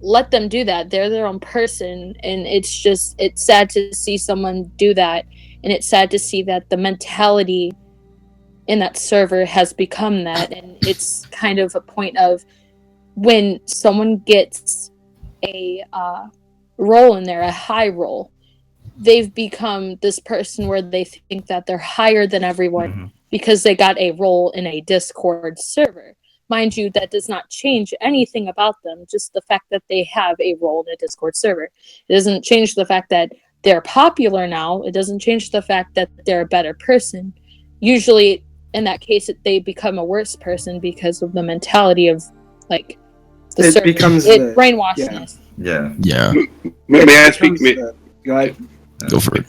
let them do that. They're their own person, and it's sad to see someone do that, and it's sad to see that the mentality in that server has become that. And it's kind of a point of when someone gets a role in there, a high role, they've become this person where they think that they're higher than everyone because they got a role in a Discord server. Mind you, that does not change anything about them, just the fact that they have a role in a Discord server. It doesn't change the fact that they're popular now. It doesn't change the fact that they're a better person. Usually, in that case, they become a worse person because of the mentality of, like, the It server. becomes brainwashedness. Yeah. May I speak? Go ahead. Go for it.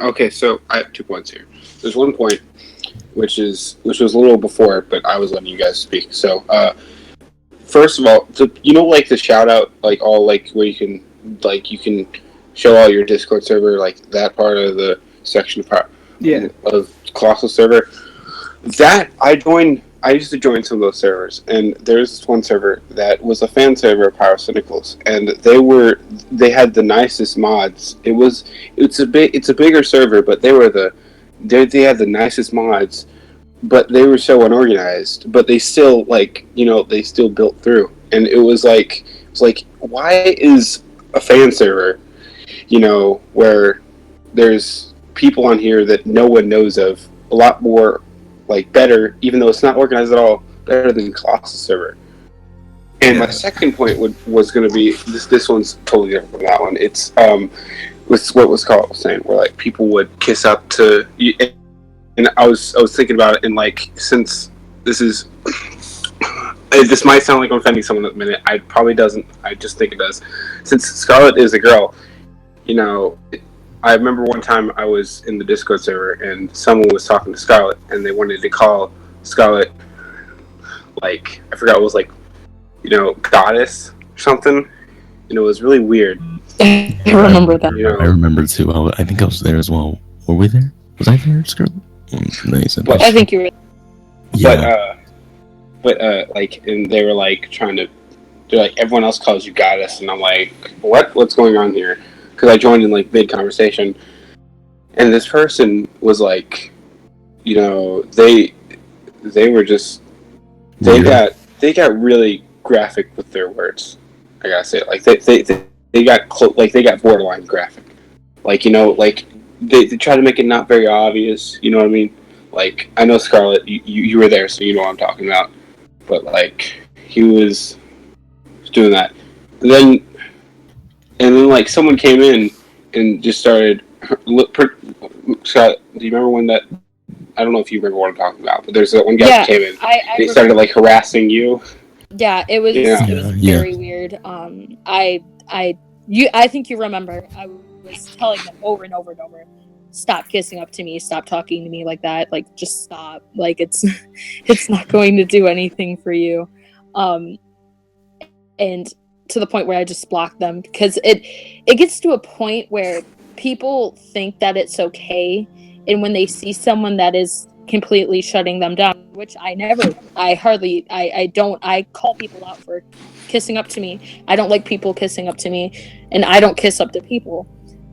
Okay, so I have 2 points here. There's one point which was a little before, but I was letting you guys speak. So, first of all, like the shout out, like all like where you can show all your Discord server, like that part of the section of Colossal server. That I used to join some of those servers, and there's this one server that was a fan server of Pyrocynicals, and they had the nicest mods. It's a bigger server, but they had the nicest mods, but they were so unorganized. But they still they still built through, and it was like why is a fan server, where there's people on here that no one knows of, a lot more better, even though it's not organized at all, better than Colossus server. And my second point was going to be this one's totally different from that one. It's with what was called saying where people would kiss up to you, and I was thinking about it, and since this is this might sound like I'm offending someone at the minute, I probably doesn't. I just think it does. Since Scarlett is a girl, I remember one time I was in the Discord server and someone was talking to Scarlett and they wanted to call Scarlett I forgot what it was goddess or something, and it was really weird. I remember that. I remember too. I think I was there as well. Were we there? Was I there, Scarlett? Nice. I think you were. Yeah. But and they were trying to. They're like, everyone else calls you goddess, and I'm like, what's going on here? Because I joined in mid conversation, and this person was they were just they got really graphic with their words. I gotta say it. They got borderline graphic. They try to make it not very obvious. You know what I mean? I know Scarlett, you were there, so you know what I'm talking about. But he was doing that, and then someone came in and just started. Scott, do you remember when that? I don't know if you remember what I'm talking about, but there's that one guy that came in. They started harassing you. Yeah, it was very weird. Discord, I think you remember I was telling them over and over and over, stop kissing up to me, stop talking to me like that, like just stop, like it's it's not going to do anything for you, and to the point where I just block them because it gets to a point where people think that it's okay, and when they see someone that is completely shutting them down, which I call people out for kissing up to me. I don't like people kissing up to me, and I don't kiss up to people.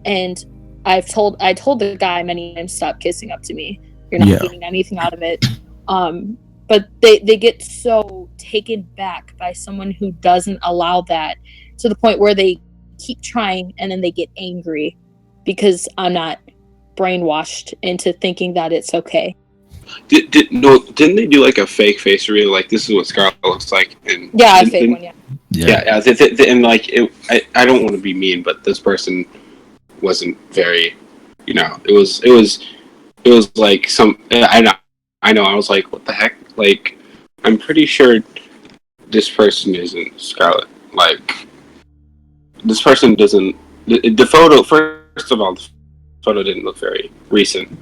And I told the guy many times, stop kissing up to me. You're not getting anything out of it. But they get so taken back by someone who doesn't allow that, to the point where they keep trying and then they get angry because I'm not brainwashed into thinking that it's okay. Didn't they do like a fake face reveal? Like, this is what Scarlet looks like. And yeah, a fake one, yeah. Yeah. And like, I don't want to be mean, but this person wasn't very, it was like some. I know. I was like, what the heck? Like, I'm pretty sure this person isn't Scarlet. Like, this person doesn't. The photo. First of all, the photo didn't look very recent.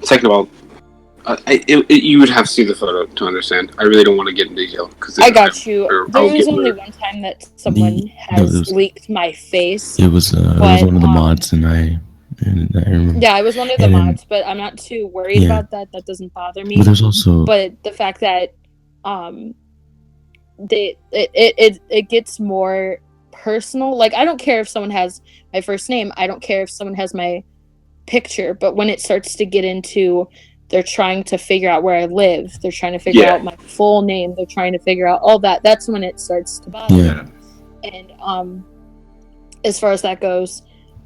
Second of all, you would have to see the photo to understand. I really don't want to get in detail because I got you. There was only one time that someone has leaked my face. It was one of the mods, and I remember. Yeah, I was one of the mods, but I'm not too worried about that. That doesn't bother me. But there's also, but the fact that it gets more personal. Like, I don't care if someone has my first name. I don't care if someone has my picture. But when it starts to get into, they're trying to figure out where I live, they're trying to figure out my full name, they're trying to figure out all that, that's when it starts to bother me. And as far as that goes,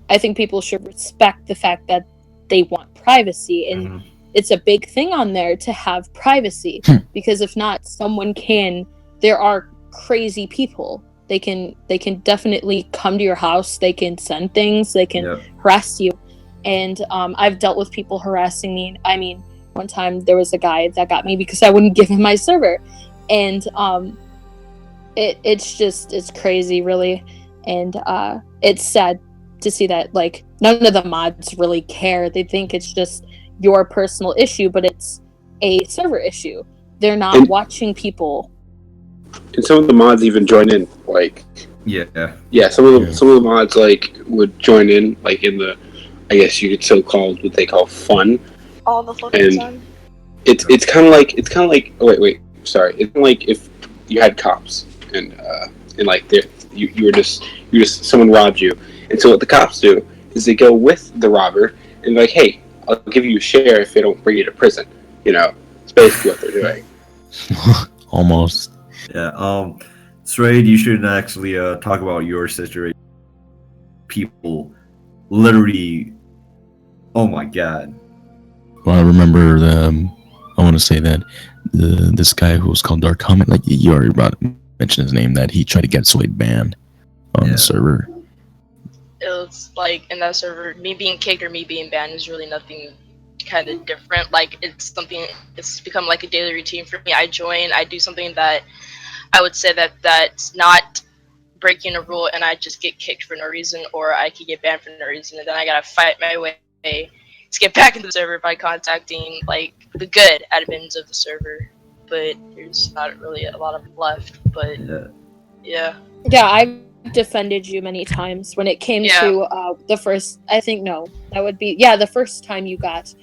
I think people should respect the fact that they want privacy, and it's a big thing on there to have privacy, because if not, there are crazy people. They can definitely come to your house, they can send things, they can harass you. And I've dealt with people harassing me. I mean, one time there was a guy that got me because I wouldn't give him my server, and it's crazy, really. And it's sad to see that, like, none of the mods really care. They think it's just your personal issue, but it's a server issue. They're not watching people. And some of the mods even join in, like, some of the mods like would join in, like, in the, I guess you could so call what they call fun. All the fucking time. It's kind of like wait, sorry. It's like if you had cops and like you were just someone robbed you, and so what the cops do is they go with the robber and like, hey, I'll give you a share if they don't bring you to prison. It's basically what they're doing. Almost. Yeah. Sraid, you should actually talk about your situation. People literally. Oh my god. Well, I remember I want to say that this guy who was called Dark Comet, like you already mentioned his name, that he tried to get Slade banned on the server. It was like, in that server, me being kicked or me being banned is really nothing kind of different. Like, it's become like a daily routine for me. I join, I do something that I would say that's not breaking a rule, and I just get kicked for no reason, or I could get banned for no reason, and then I gotta fight my way to get back into the server by contacting, like, the good admins of the server. But there's not really a lot of them left. But yeah, I've defended you many times when it came to the first. I think that would be the first time you got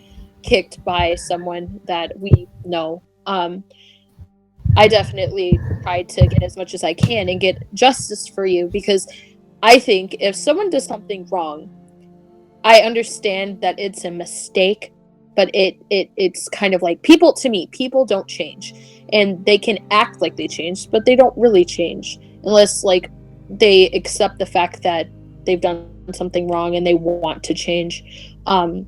kicked by someone that we know. I definitely tried to get as much as I can and get justice for you, because I think if someone does something wrong, I understand that it's a mistake, but it's kind of like, people don't change, and they can act like they changed, but they don't really change unless, like, they accept the fact that they've done something wrong and they want to change. And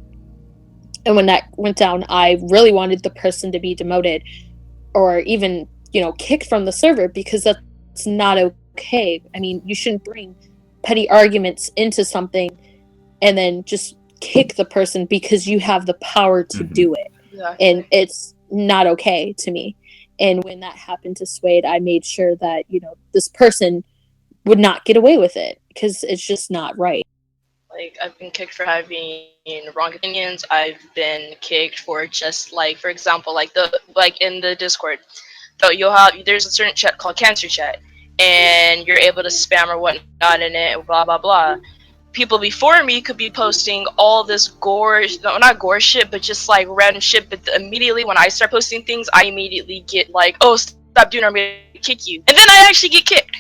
when that went down, I really wanted the person to be demoted, or even, kicked from the server, because that's not okay. I mean, you shouldn't bring petty arguments into something and then just kick the person because you have the power to do it. Exactly. And it's not okay to me. And when that happened to Suede, I made sure that, this person would not get away with it because it's just not right. Like, I've been kicked for having wrong opinions. I've been kicked for just, like, for example, like in the Discord. So there's a certain chat called Cancer Chat, and you're able to spam or whatnot in it, blah blah blah. People before me could be posting all this gore, no, not gore shit, but just like random shit. But immediately when I start posting things, I immediately get like, oh, stop doing it, I'm gonna kick you. And then I actually get kicked.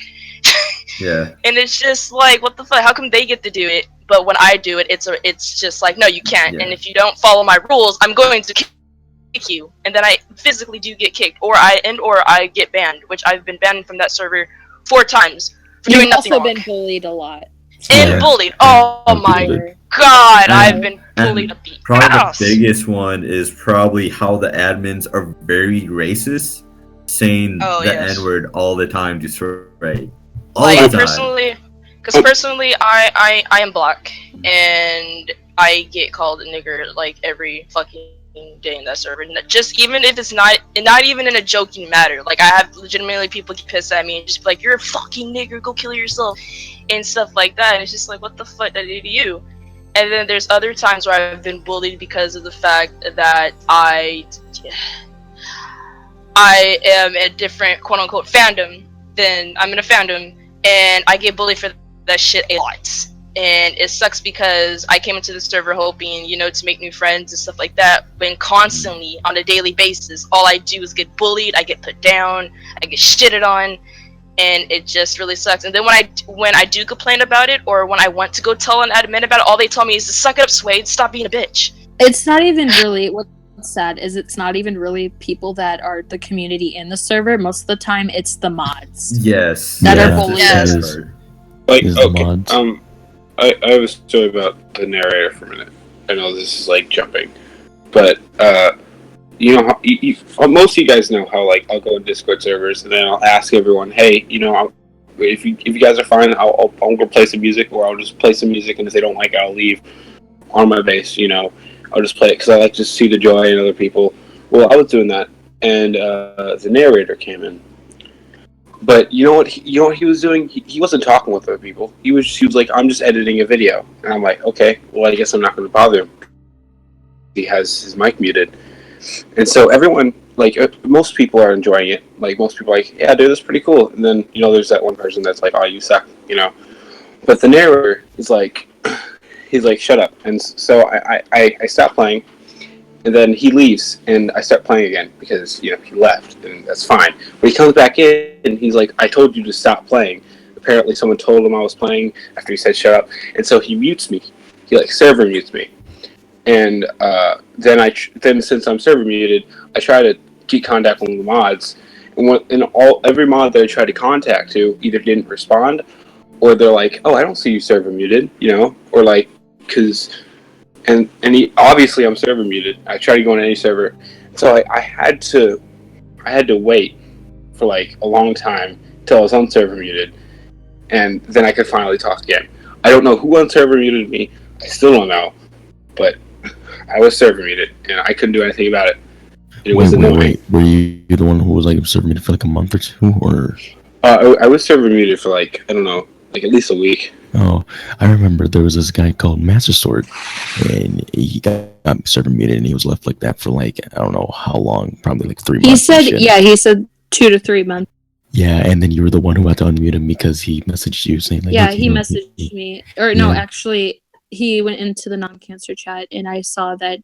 Yeah. And it's just like, what the fuck? How come they get to do it, but when I do it, it's just like, no, you can't. Yeah. And if you don't follow my rules, I'm going to kick you. And then I physically do get kicked, or I get banned, which I've been banned from that server 4 times for doing You've nothing also wrong. been bullied a lot. And Yeah. bullied. Oh my god, I've been bullied up the Probably ass. the biggest one is probably how the admins are very racist, saying Oh, the yes. N-word all the time, just right. All Like, the time. personally, I am black, and I get called a nigger like every fucking day in that server. Just even if it's not even in a joking matter. Like, I have legitimately people get pissed at me and just be like, "You're a fucking nigger, go kill yourself," and stuff like that. And it's just like, what the fuck did I do to you? And then there's other times where I've been bullied because of the fact that I am a different quote unquote fandom. Then I'm in a fandom, and I get bullied for that shit a lot. And it sucks because I came into the server hoping, to make new friends and stuff like that. When constantly, on a daily basis, all I do is get bullied, I get put down, I get shitted on, and it just really sucks. And then when I do complain about it, or when I want to go tell an admin about it, all they tell me is to suck it up, Swade, stop being a bitch. It's not even really what's sad is it's not even really people that are the community in the server. Most of the time, it's the mods. Yes. That Yeah, are bullying. Yes. it is. Like, Is the okay, mods. I have a story about the narrator for a minute. I know this is like jumping, but you know how most of you guys know how, like, I'll go in Discord servers and then I'll ask everyone, hey, if you guys are fine, I'll go play some music, or I'll just play some music, and if they don't like it, I'll leave on my base. I'll just play it because I like to see the joy in other people. Well, I was doing that, and the narrator came in. But you know what he was doing? He wasn't talking with other people. He was like, I'm just editing a video. And I'm like, okay, well, I guess I'm not going to bother him. He has his mic muted. And so everyone, like, most people are enjoying it. Like, most people are like, yeah, dude, that's pretty cool. And then, there's that one person that's like, oh, you suck, But the narrator is like, he's like, shut up. And so I stop playing. And then he leaves, and I start playing again because, he left, and that's fine. But he comes back in, and he's like, I told you to stop playing. Apparently someone told him I was playing after he said shut up, and so he mutes me. He, like, server mutes me. And then since I'm server muted, I try to get contact with the mods, and every mod that I tried to contact to either didn't respond, or they're like, oh, I don't see you server muted, or like, because... And obviously I'm server muted. I tried to go on any server, so I had to wait for like a long time till I was on server muted, and then I could finally talk again. I don't know who on server muted me. I still don't know, but I was server muted and I couldn't do anything about it. It was annoying. Wait. Were you the one who was like server muted for like a month or two, or? I was server muted for like, I don't know, like at least a week. Oh, I remember there was this guy called Master Sword, and he got server muted, and he was left like that for like, I don't know how long, probably like 3 months. He said 2 to 3 months. Yeah, and then you were the one who had to unmute him because he messaged you saying like, Yeah, hey, he messaged me. Or no, Yeah. actually, he went into the non-cancer chat, and I saw that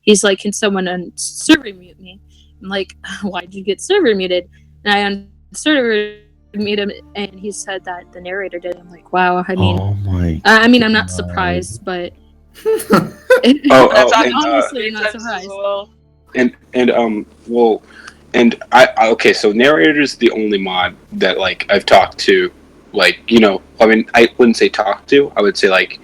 he's like, can someone server mute me? I'm like, why'd you get server muted? And I server meet him, and he said that the narrator did. I'm like, wow. I mean, oh my. I'm not surprised, but That's honestly not surprised. Well. Okay, so narrator's the only mod that, like, I've talked to, like, I mean, I wouldn't say talk to, I would say, like,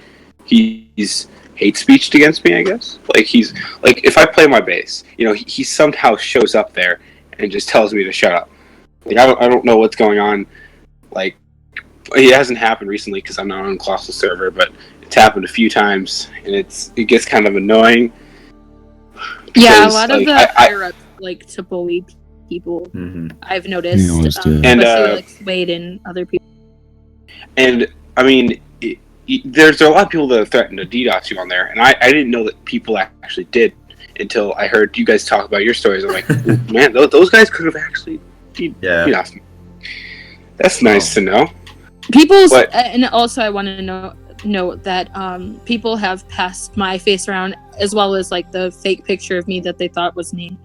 he's hate speeched against me, I guess. Like, he's, like, if I play my bass, he somehow shows up there and just tells me to shut up. Like, I don't know what's going on. Like, it hasn't happened recently because I'm not on Colossal server, but it's happened a few times, and it gets kind of annoying. Yeah, a Because, lot like, of the higher ups like to bully people. Mm-hmm. I've noticed, Yeah, And, especially like Wade and other people. And I mean, there's a lot of people that threaten to DDoS you on there, and I didn't know that people actually did until I heard you guys talk about your stories. I'm like, man, those guys could have actually DDoS me. That's nice to know. And also I want to note that people have passed my face around, as well as like the fake picture of me that they thought was me,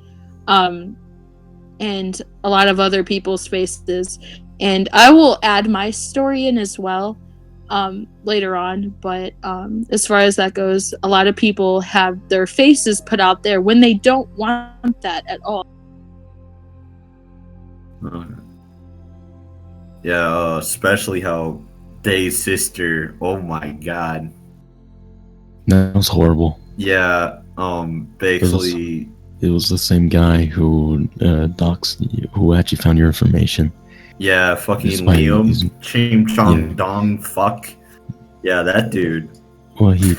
and a lot of other people's faces, and I will add my story in as well later on. But as far as that goes, a lot of people have their faces put out there when they don't want that at all. Yeah, especially how Day's sister, oh my god. That was horrible. Yeah, basically it was the same guy who who actually found your information. Yeah, fucking Liam, Ching Chong Dong, fuck. Yeah, that dude. Well, he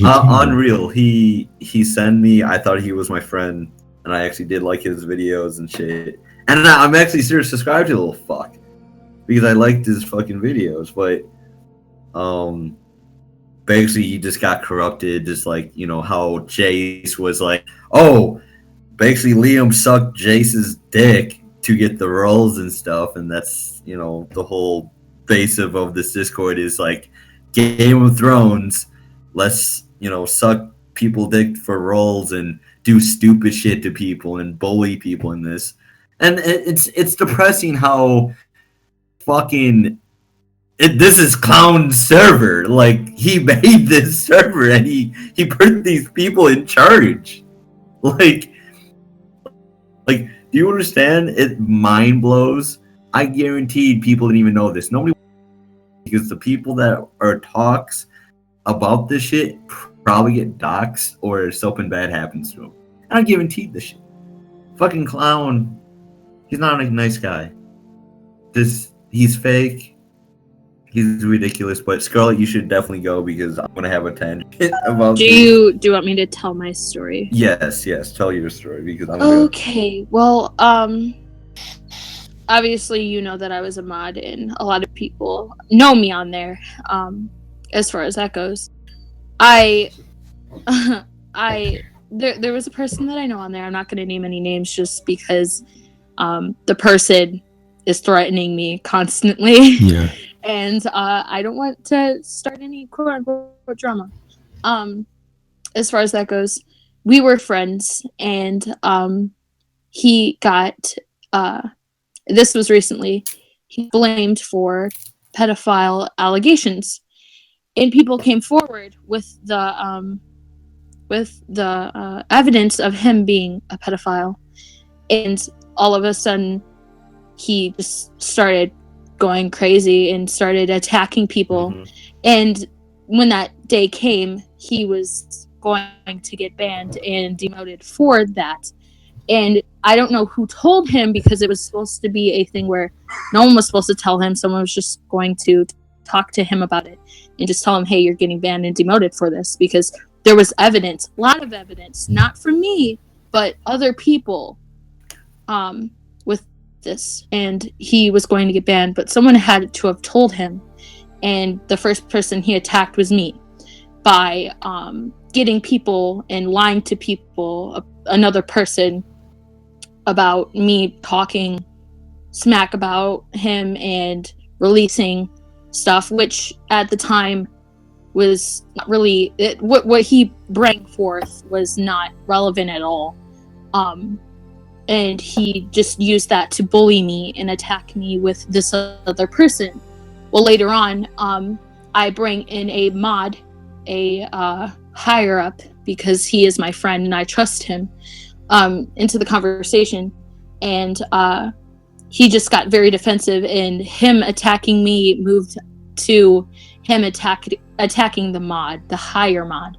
unreal. He sent me. I thought he was my friend, and I actually did like his videos and shit. And I'm actually serious subscribed to the little fuck because I liked his fucking videos. But basically he just got corrupted, just like, you know, how Jace was like, oh, basically Liam sucked Jace's dick to get the roles and stuff, and that's, you know, the whole base of this Discord is like Game of Thrones. Let's, you know, suck people dick for roles and do stupid shit to people and bully people in this. And it's depressing how fucking this is Clown's server. Like, he made this server and he put these people in charge. Like, do you understand? It mind blows. I guaranteed people didn't even know this. Nobody, because the people that are talks about this shit probably get doxxed or something bad happens to them. I guaranteed this shit. Fucking Clown, he's not a nice guy. He's fake. He's ridiculous. But Scarlett, you should definitely go because I'm gonna have a tangent about. Do you want me to tell my story? Yes. Tell your story because I'm okay. Well, obviously you know that I was a mod, and a lot of people know me on there. As far as that goes, there was a person that I know on there. I'm not going to name any names just because the person is threatening me constantly. Yeah. And I don't want to start any quote-unquote drama. As far as that goes, we were friends, and he got, this was recently, he blamed for pedophile allegations. And people came forward with the evidence of him being a pedophile. And all of a sudden, he just started going crazy and started attacking people. Mm-hmm. And when that day came, he was going to get banned and demoted for that. And I don't know who told him, because it was supposed to be a thing where no one was supposed to tell him. Someone was just going to talk to him about it and just tell him, hey, you're getting banned and demoted for this, because there was evidence, a lot of evidence, not from me, but other people with this, and he was going to get banned, but someone had to have told him. And the first person he attacked was me by getting people and lying to people, another person, about me talking smack about him and releasing stuff, which at the time was not really what he brought forth was not relevant at all. And he just used that to bully me and attack me with this other person. Well, later on, I bring in a mod, a higher up, because he is my friend and I trust him, into the conversation. And he just got very defensive, and him attacking me moved to him attacking the mod, the higher mod,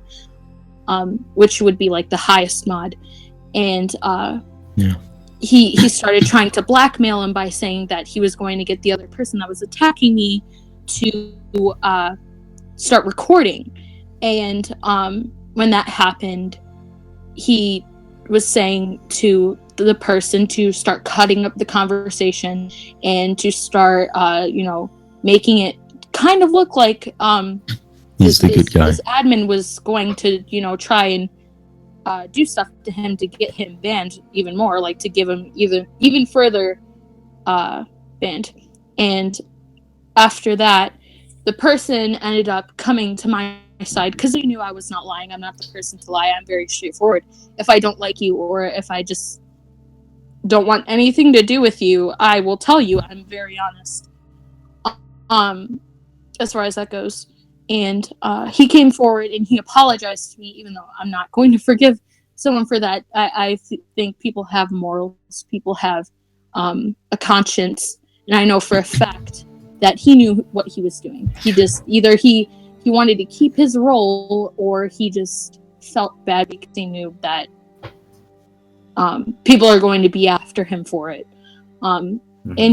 which would be like the highest mod. And he started trying to blackmail him by saying that he was going to get the other person that was attacking me to start recording. And when that happened, he was saying to the person to start cutting up the conversation and to start making it kind of looked like He's the good guy. this admin was going to, try and do stuff to him to get him banned even more, like to give him even further banned. And after that, the person ended up coming to my side because they knew I was not lying. I'm not the person to lie. I'm very straightforward. If I don't like you, or if I just don't want anything to do with you, I will tell you. I'm very honest. As far as that goes. And he came forward and he apologized to me, even though I'm not going to forgive someone for that. I think people have morals, people have a conscience, and I know for a fact that he knew what he was doing. He just either he wanted to keep his role, or he just felt bad because he knew that people are going to be after him for it. And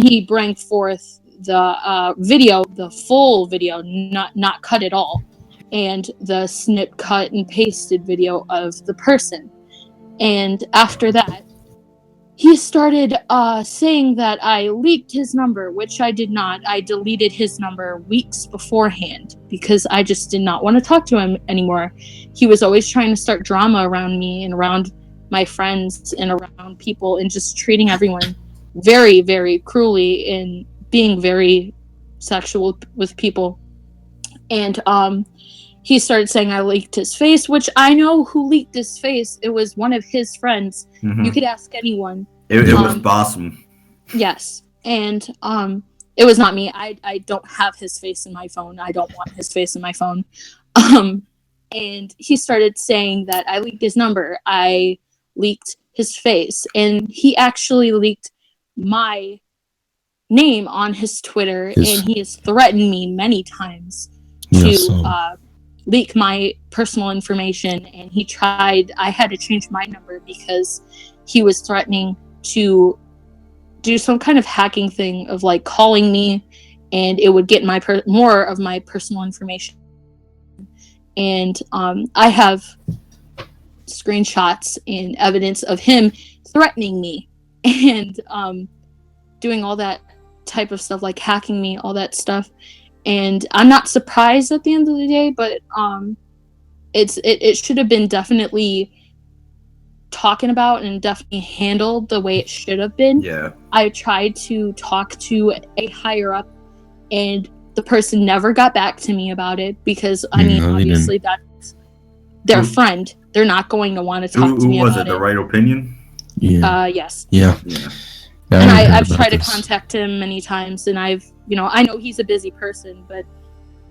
he brought forth the video, the full video, not cut at all, and the snip, cut, and pasted video of the person. And after that, he started saying that I leaked his number, which I did not. I deleted his number weeks beforehand because I just did not want to talk to him anymore. He was always trying to start drama around me and around my friends and around people, and just treating everyone very, very cruelly and being very sexual with people. And he started saying I leaked his face, which I know who leaked his face. It was one of his friends. You could ask anyone. It was Bossum. Yes. And it was not me. I don't have his face in my phone. I don't want his face in my phone. And he started saying that I leaked his number. I leaked his face. And he actually leaked my name on his Twitter, and he has threatened me many times to leak my personal information. And he tried. I had to change my number because he was threatening to do some kind of hacking thing of like calling me, and it would get more of my personal information. And I have screenshots and evidence of him threatening me and doing all that type of stuff, like hacking me, all that stuff. And I'm not surprised at the end of the day, but it should have been definitely talking about and definitely handled the way it should have been. Yeah. I tried to talk to a higher up, and the person never got back to me about it because obviously that's their friend. They're not going to want to talk to me about it. Who was it? The Right Opinion? Yeah. Yes. Yeah. And I've tried to contact him many times, and I know he's a busy person, but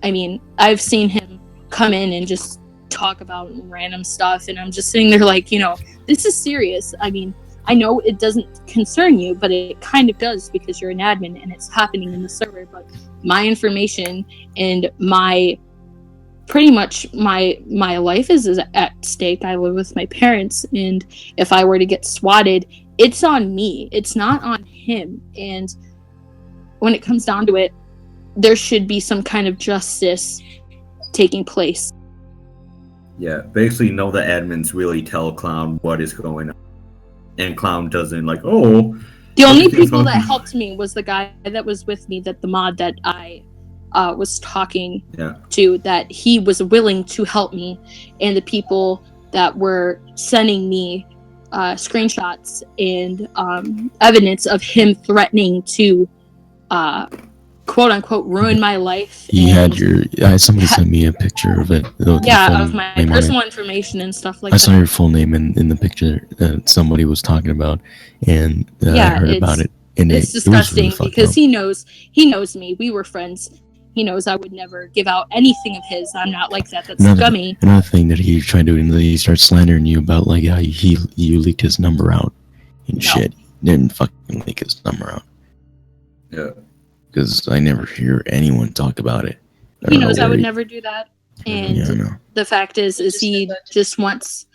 I mean, I've seen him come in and just talk about random stuff, and I'm just sitting there like, this is serious. I mean, I know it doesn't concern you, but it kind of does because you're an admin and it's happening in the server. But my information and pretty much my life is at stake. I live with my parents, and if I were to get swatted, it's on me. It's not on him. And when it comes down to it, there should be some kind of justice taking place. Yeah, basically, no, the admins really tell Clown what is going on, and Clown doesn't like. Oh, the only people that helped me was the guy that was with me, the mod that I was talking to, that he was willing to help me, and the people that were sending me screenshots and evidence of him threatening to quote unquote ruin my life. Somebody sent me a picture of it. Of my personal information and stuff like that. I saw your full name in the picture that somebody was talking about, and I heard about it. And it's disgusting because he knows me. We were friends. He knows I would never give out anything of his. I'm not like that. That's scummy. Another thing that he tried to do, and he starts slandering you about like how you leaked his number out and shit. He didn't fucking leak his number out. Yeah. Because I never hear anyone talk about it. He knows I would never do that. And the fact is he just wants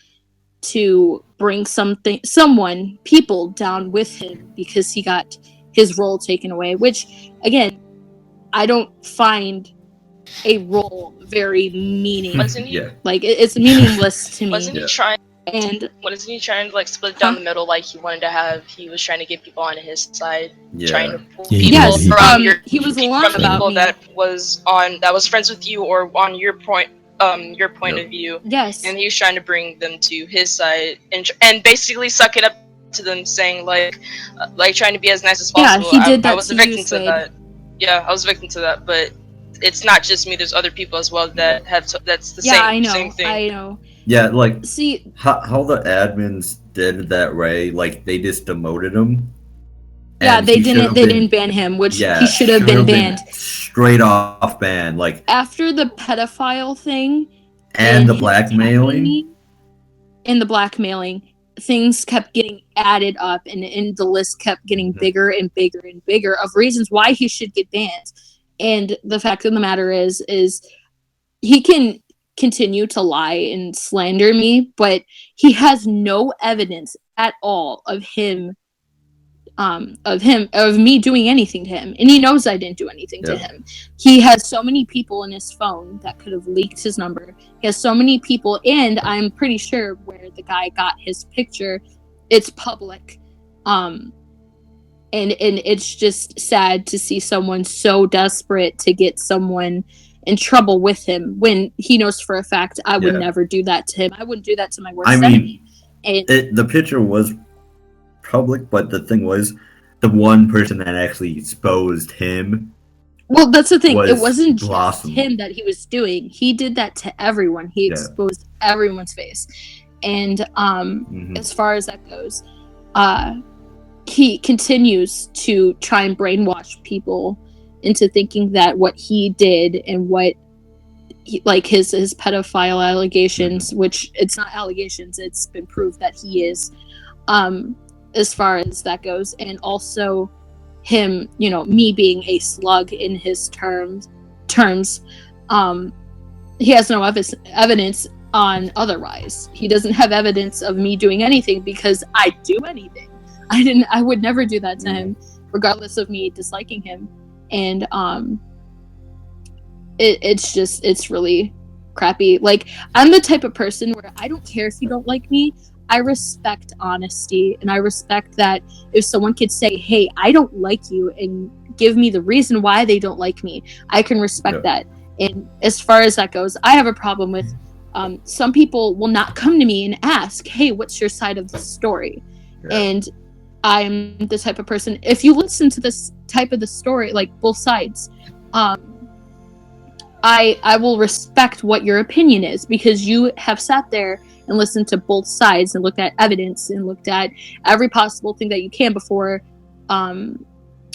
to bring people down with him because he got his role taken away, which, again, I don't find a role very meaningful. Wasn't he? Like, it's meaningless to me. Wasn't he trying And Wasn't he trying to like split down the middle? Like he was trying to get people on his side, trying to Yeah. pull Yeah, he people did. yes, from your he was from lying the about people me. that was friends with you or on your point Yep. of view, Yes. and he was trying to bring them to his side and basically suck it up to them, saying like trying to be as nice as Yeah, possible. he did I that was a to you, victim to Spade. that. Yeah, I was a victim to that, but it's not just me. There's other people as well that that's the Yeah, I know. same thing. I know. Yeah, like See, how the admins did it that way, like they just demoted him. yeah, And he should have they been, didn't ban him, which he yeah, should have been banned. straight off banned. Like, After the pedophile thing and and the him attacking blackmailing. me and the blackmailing, things kept getting added up and the list kept getting bigger and bigger and bigger of reasons why he should get banned. And the fact of the matter is he can continue to lie and slander me, but he has no evidence at all of me doing anything to him, and he knows I didn't do anything to him. He has so many people in his phone that could have leaked his number. He has so many people, and I'm pretty sure where the guy got his picture, it's public. And it's just sad to see someone so desperate to get someone in trouble with him when he knows for a fact I would never do that to him. I wouldn't do that to my worst enemy. And The picture was public, but the thing was, the one person that actually exposed him. well, that's the thing. It wasn't Blossom. just him that he was doing. He did that to everyone. He exposed everyone's face. And as far as that goes, he continues to try and brainwash people into thinking that what he did and what like his pedophile allegations, which it's not allegations, it's been proved that he is, as far as that goes. And also him, me being a slug in his terms, he has no evidence on otherwise. He doesn't have evidence of me doing anything because I do anything. I would never do that to him, regardless of me disliking him. And it's really crappy. Like, I'm the type of person where I don't care if you don't like me. I respect honesty, and I respect that if someone could say, hey, I don't like you, and give me the reason why they don't like me, I can respect that. And as far as that goes, I have a problem with some people will not come to me and ask, hey, what's your side of the story? And I'm the type of person, if you listen to this type of the story, like both sides, I will respect what your opinion is, because you have sat there and listened to both sides and looked at evidence and looked at every possible thing that you can before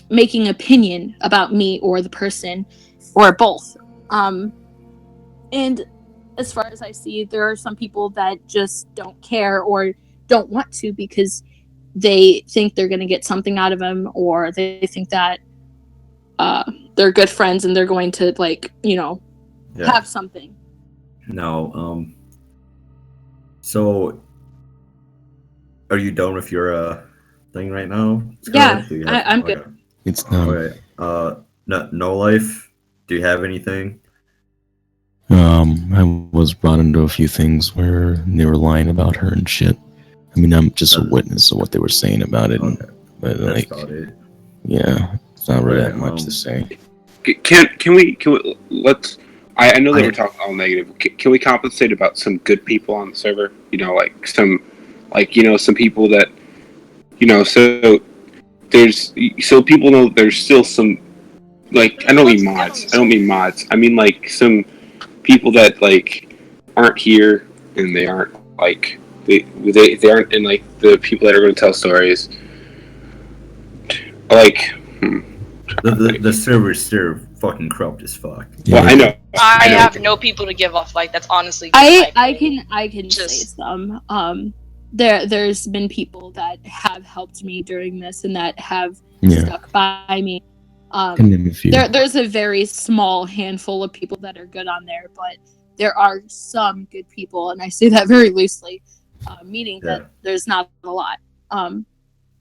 making an opinion about me or the person or both. And as far as I see, there are some people that just don't care or don't want to because they think they're going to get something out of him, or they think that they're good friends and they're going to, like, have something. No. So, are you done with your thing right now? Yeah, I'm good. It's not. Alright. No life. Do you have anything? I was brought into a few things where they were lying about her and shit. I mean, I'm just a witness of what they were saying about it, but That's about it. Yeah, it's not really that much to say. Can we let's? I know that we're talking all negative. Can we compensate about some good people on the server? Some people that, so there's, so people know there's still some, like, I don't mean mods. I mean, like, some people that, like, aren't here, and they aren't, like, they aren't in, like, the people that are going to tell stories. Like, the server's still fucking corrupt as fuck. Well, I know. I have no people to give off. Like, that's honestly. I can say some. There's been people that have helped me during this and that have stuck by me. There's a very small handful of people that are good on there, but there are some good people, and I say that very loosely, meaning that there's not a lot.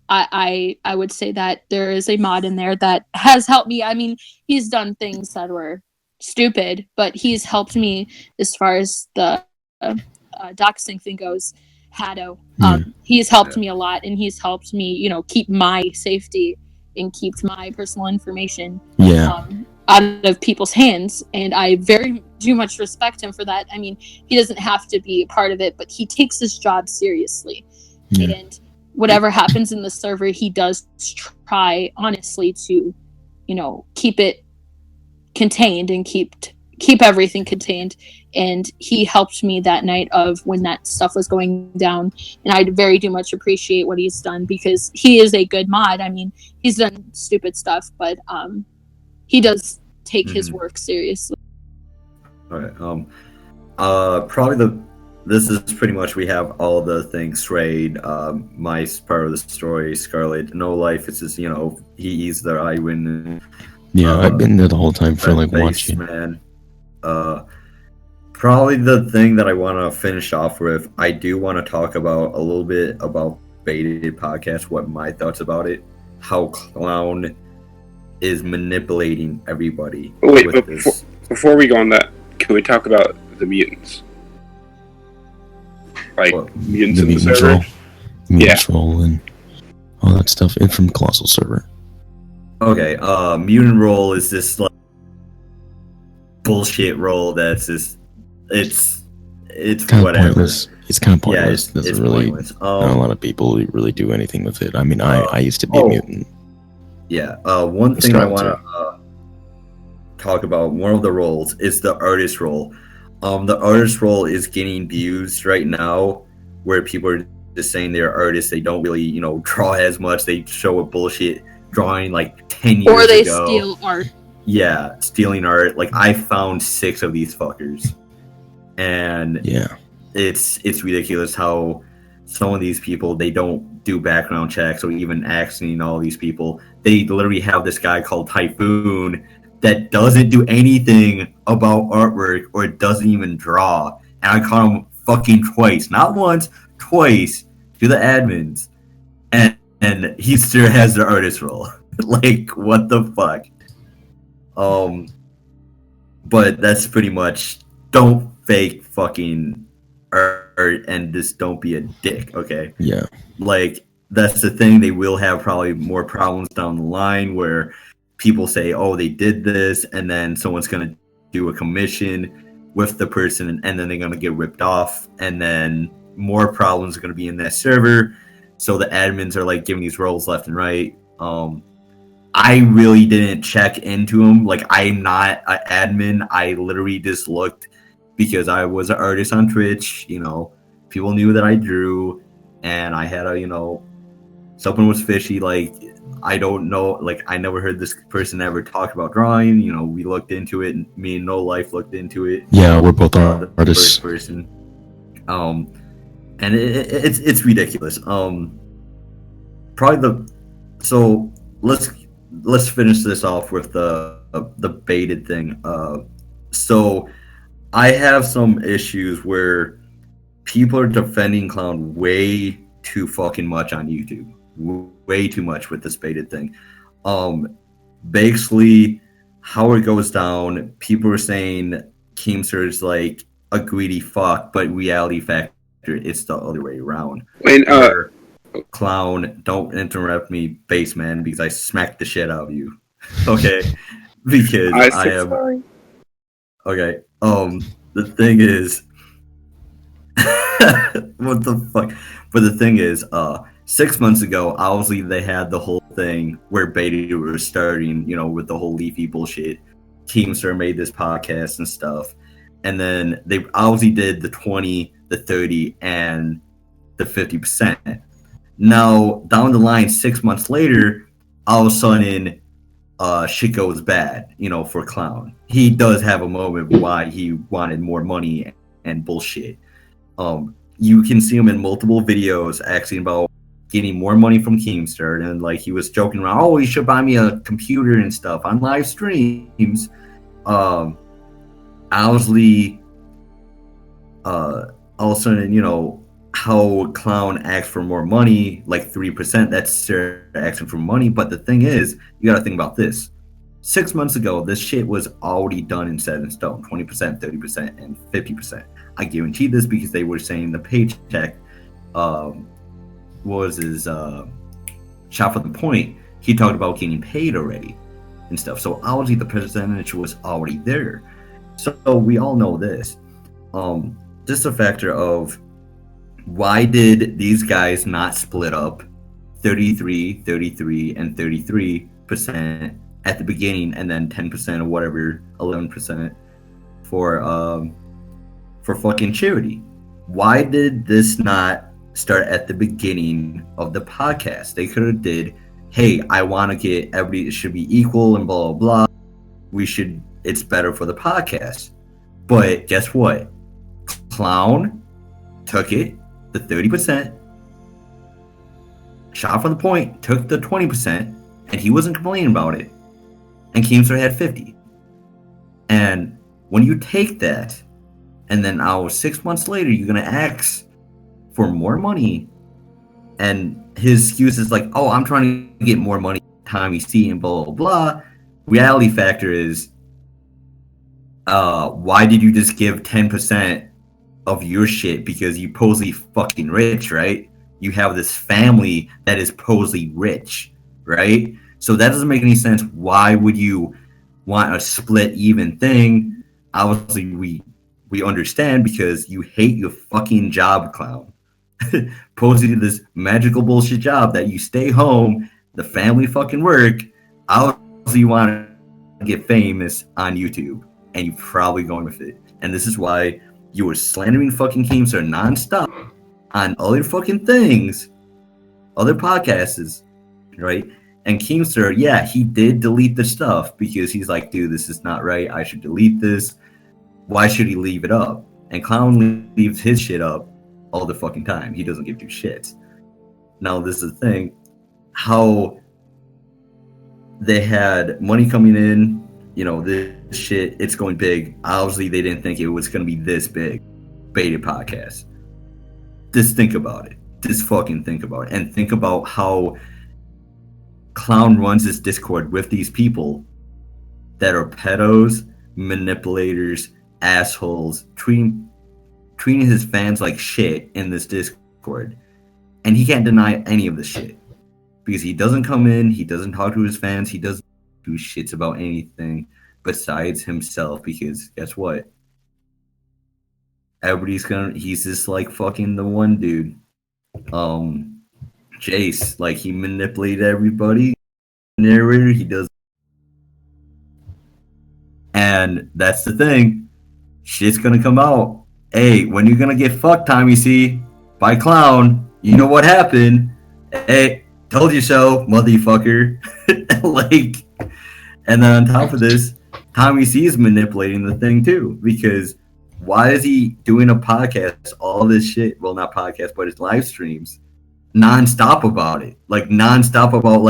I would say that there is a mod in there that has helped me. I mean, he's done things that were stupid, but he's helped me as far as the doxing thing goes. Hado. Yeah. He's helped me a lot, and he's helped me, you know, keep my safety and keep my personal information Yeah. out of people's hands. And I very do much respect him for that. I mean, he doesn't have to be a part of it, but he takes his job seriously. Yeah. And whatever happens in the server, he does try honestly to, you know, keep it contained and keep everything contained. And he helped me that night of when that stuff was going down, and I very do much appreciate what he's done, because he is a good mod. I mean, he's done stupid stuff, but he does take his work seriously. Okay. Probably this is pretty much, we have all the things strayed. My part of the story, Scarlet, no life. It's just, you know, he's the eyewitness. Yeah, I've been there the whole time for like watching. Man. Probably the thing that I want to finish off with, I do want to talk about a little bit about Baited Podcast, what my thoughts about it, how Clown is manipulating everybody. Wait, but before we go on that, can we talk about the mutants? Like, What? mutants The in the mutants server? role, mutants role, and all that stuff. And from Colossal server. Okay, mutant role is this like bullshit role that's just it's Kind of whatever. pointless. It's kind of Yeah, pointless. it's really pointless. not a lot of people really do anything with it. I mean, I used to be a mutant. Yeah. One thing I want to talk about, one of the roles is the artist role. The artist role is getting views right now, where people are just saying they're artists. They don't really, you know, draw as much. They show a bullshit drawing like 10 years ago. Or they steal art. Yeah, stealing art. Like, I found 6 of these fuckers, and Yeah. it's ridiculous how some of these people, they don't do background checks or even asking all these people. They literally have this guy called Typhoon that doesn't do anything about artwork or doesn't even draw, and I caught him fucking twice, not once, twice, to the admins, and he still has the artist role. Like, what the fuck? But that's pretty much, don't fake fucking art and just don't be a dick, okay? Yeah. Like, that's the thing. They will have probably more problems down the line where people say, oh, they did this, and then someone's going to do a commission with the person, and then they're going to get ripped off, and then more problems are going to be in that server. So the admins are like giving these roles left and right. I really didn't check into them. Like, I'm not an admin. I literally just looked because I was an artist on Twitch. You know, people knew that I drew, and I had a, you know, something was fishy. Like, I don't know. Like, I never heard this person ever talk about drawing. You know, we looked into it, and me and No Life looked into it. Yeah, we're both The artists. first person. And it's ridiculous. Probably so let's finish this off with the baited thing. So I have some issues where people are defending Clown way too fucking much on YouTube. Way too much with this baited thing. Basically, how it goes down, people are saying Keemstar is like a greedy fuck, but reality factor, it's the other way around. And, Clown, don't interrupt me, baseman, because I smacked the shit out of you. Okay? Because I am sorry. okay. The thing is what the fuck? But the thing is, 6 months ago, obviously they had the whole thing where Beta was starting, you know, with the whole Leafy bullshit. Keemstar made this podcast and stuff. And then they obviously did the 20, the 30, and the 50%. Now, down the line, 6 months later, all of a sudden, shit goes bad, you know, for Clown. He does have a moment why he wanted more money and bullshit. You can see him in multiple videos asking about getting more money from Keemstar, and like he was joking around, oh, you should buy me a computer and stuff on live streams. Obviously, all of a sudden, you know, how Clown asks for more money, like 3%, that's asking for money. But the thing is, you gotta think about this. 6 months ago, this shit was already done and set in stone, 20%, 30%, and 50%. I guarantee this because they were saying the paycheck what was his shot for the point, he talked about getting paid already and stuff. So obviously the percentage was already there. So we all know this. Just a factor of why did these guys not split up 33, 33, and 33% at the beginning, and then 10% or whatever, 11% for fucking charity? Why did this not start at the beginning of the podcast? They could have did, hey, I want to get everybody, it should be equal and blah blah blah. It's better for the podcast. But guess what? Clown took it, the 30%, shot from the point, took the 20%, and he wasn't complaining about it. And Keemstar had 50. And when you take that, and then 6 months later, you're gonna ask for more money, and his excuse is like, "Oh, I'm trying to get more money, Tommy C, and blah blah blah." Reality factor is, why did you just give 10% of your shit because you posely fucking rich, right? You have this family that is posely rich, right? So that doesn't make any sense. Why would you want a split even thing? Obviously, we understand because you hate your fucking job, clown. Posey to this magical bullshit job that you stay home, the family fucking work. Obviously, you want to get famous on YouTube, and you're probably going with it. And this is why you were slandering fucking Keemstar nonstop on other fucking things, other podcasts, right? And Keemstar, yeah, he did delete the stuff because he's like, dude, this is not right. I should delete this. Why should he leave it up? And Clown leaves his shit up all the fucking time. He doesn't give two shits. Now, this is the thing. How they had money coming in, this shit, it's going big. Obviously, they didn't think it was going to be this big. Baited podcast. Just think about it. Just fucking think about it. And think about how Clown runs his Discord with these people that are pedos, manipulators, assholes, treating his fans like shit in this Discord. And he can't deny any of this shit. Because he doesn't come in, he doesn't talk to his fans, he doesn't do shits about anything besides himself. Because guess what? He's just like fucking the one dude. Jace, like he manipulated everybody. Narrator, he does. And that's the thing. Shit's gonna come out. Hey, when you're gonna get fucked, Tommy C, by Clown, you know what happened. Hey, told you so, motherfucker. Like, and then on top of this, Tommy C is manipulating the thing too. Because why is he doing a podcast, all this shit? Well, not podcast, but his live streams, nonstop about it. Like, nonstop about,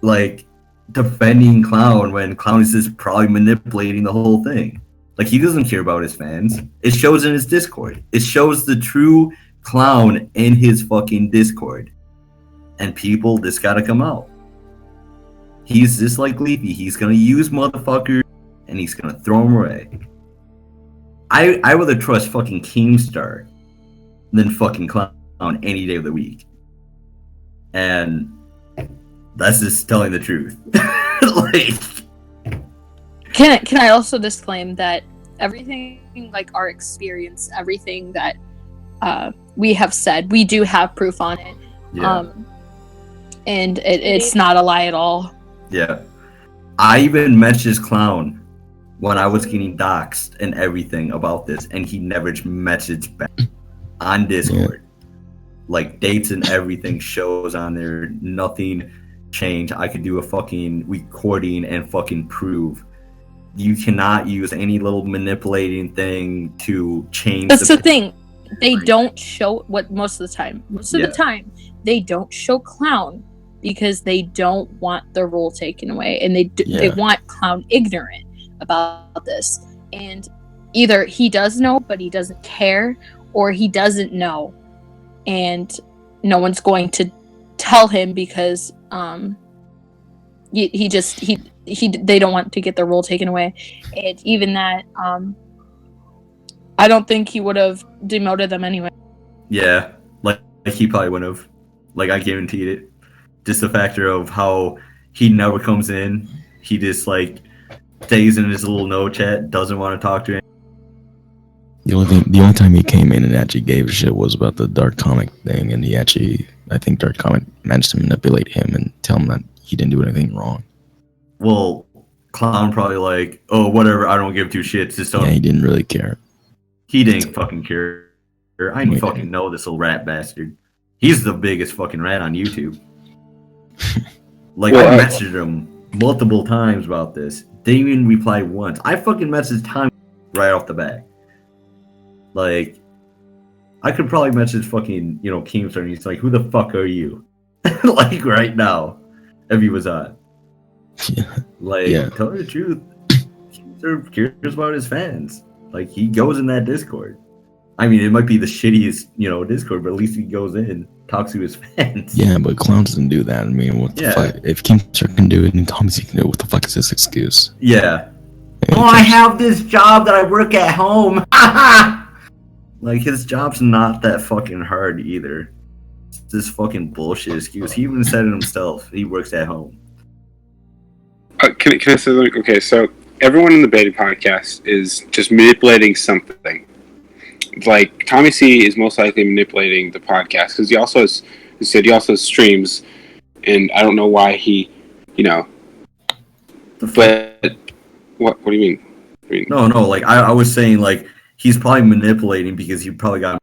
like defending Clown when Clown is just probably manipulating the whole thing. Like, he doesn't care about his fans. It shows in his Discord. It shows the true Clown in his fucking Discord. And people, this gotta come out. He's just like Leafy. He's gonna use motherfuckers and he's gonna throw them away. I rather trust fucking Keemstar than fucking Clown any day of the week. And that's just telling the truth. Like, Can I also disclaim that everything, like our experience, everything that we have said, we do have proof on it. yeah. And it's not a lie at all. Yeah. I even messaged Clown when I was getting doxxed and everything about this, and he never messaged back on Discord. Like, dates and everything shows on there. Nothing changed. I could do a fucking recording and fucking prove. You cannot use any little manipulating thing to change. That's the thing. They don't show what most of the time. Most of the time, they don't show Clown because they don't want the role taken away, and they want Clown ignorant about this. And either he does know, but he doesn't care, or he doesn't know, and no one's going to tell him because they don't want to get their role taken away. And even that, I don't think he would have demoted them anyway. Yeah, like he probably wouldn't have. Like, I guaranteed it. Just the factor of how he never comes in. He just, like, stays in his little no chat, doesn't want to talk to him. The only time he came in and actually gave a shit was about the Dark Comic thing, and I think Dark Comic managed to manipulate him and tell him that he didn't do anything wrong. Well, Clown probably like, oh, whatever, I don't give two shits. Just don't. Yeah, he didn't really care. He didn't fucking care. I didn't fucking know this little rat bastard. He's the biggest fucking rat on YouTube. Like, I messaged him multiple times about this. Didn't even reply once. I fucking messaged Tom right off the bat. Like, I could probably message fucking, Keemstar, and he's like, who the fuck are you? Like, right now, if he was on. Yeah. Like, tell her the truth. Keemstar cares about his fans. Like, he goes in that Discord. I mean, it might be the shittiest, Discord, but at least he goes in, talks to his fans. Yeah, but Clowns doesn't do that. I mean, what the fuck? If Keemstar can do it and Thomas can do it, what the fuck is this excuse? Yeah. Oh, I have this job that I work at home. Like, his job's not that fucking hard either. It's this fucking bullshit excuse. He even said it himself. He works at home. Can I say something? Okay, so everyone in the Beta podcast is just manipulating something. Like, Tommy C is most likely manipulating the podcast because he also has streams, and I don't know why he, but what do you mean? No, like, I was saying, like, he's probably manipulating because he probably got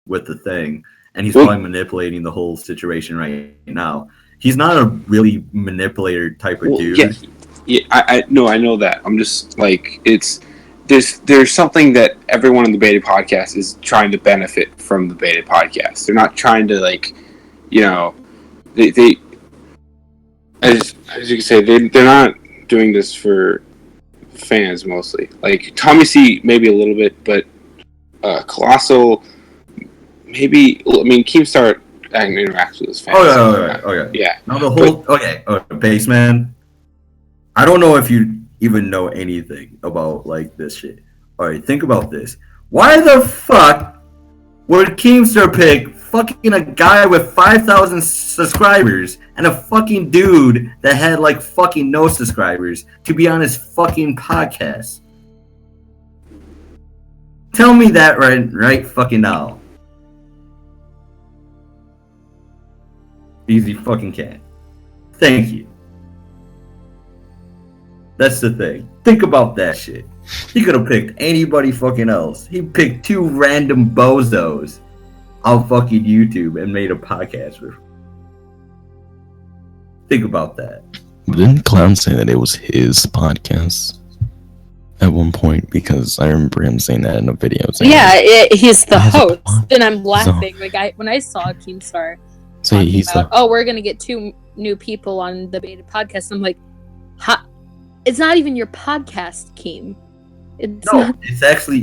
with the thing, and he's probably manipulating the whole situation right now. He's not a really manipulator type of dude. Yeah, I know that. I'm just like, there's something that everyone in the Beta podcast is trying to benefit from the Beta podcast. They're not trying to, like, they as you can say, they're not doing this for fans mostly. Like, Tommy C maybe a little bit, but Colossal maybe. I mean, Keemstar interacts with his fans. Okay. Yeah. Now the whole Baseman. I don't know if you even know anything about, like, this shit. All right, think about this. Why the fuck would Keemstar pick fucking a guy with 5,000 subscribers and a fucking dude that had, like, fucking no subscribers to be on his fucking podcast? Tell me that right fucking now. Easy fucking cat. Thank you. That's the thing. Think about that shit. He could have picked anybody fucking else. He picked two random bozos on fucking YouTube and made a podcast with. Think about that. Didn't Clown say that it was his podcast at one point? Because I remember him saying that in a video. He's the host, and I'm laughing. Like, when I saw Keemstar talking about, we're gonna get two new people on the Beta podcast. I'm like, it's not even your podcast, Keem. It's actually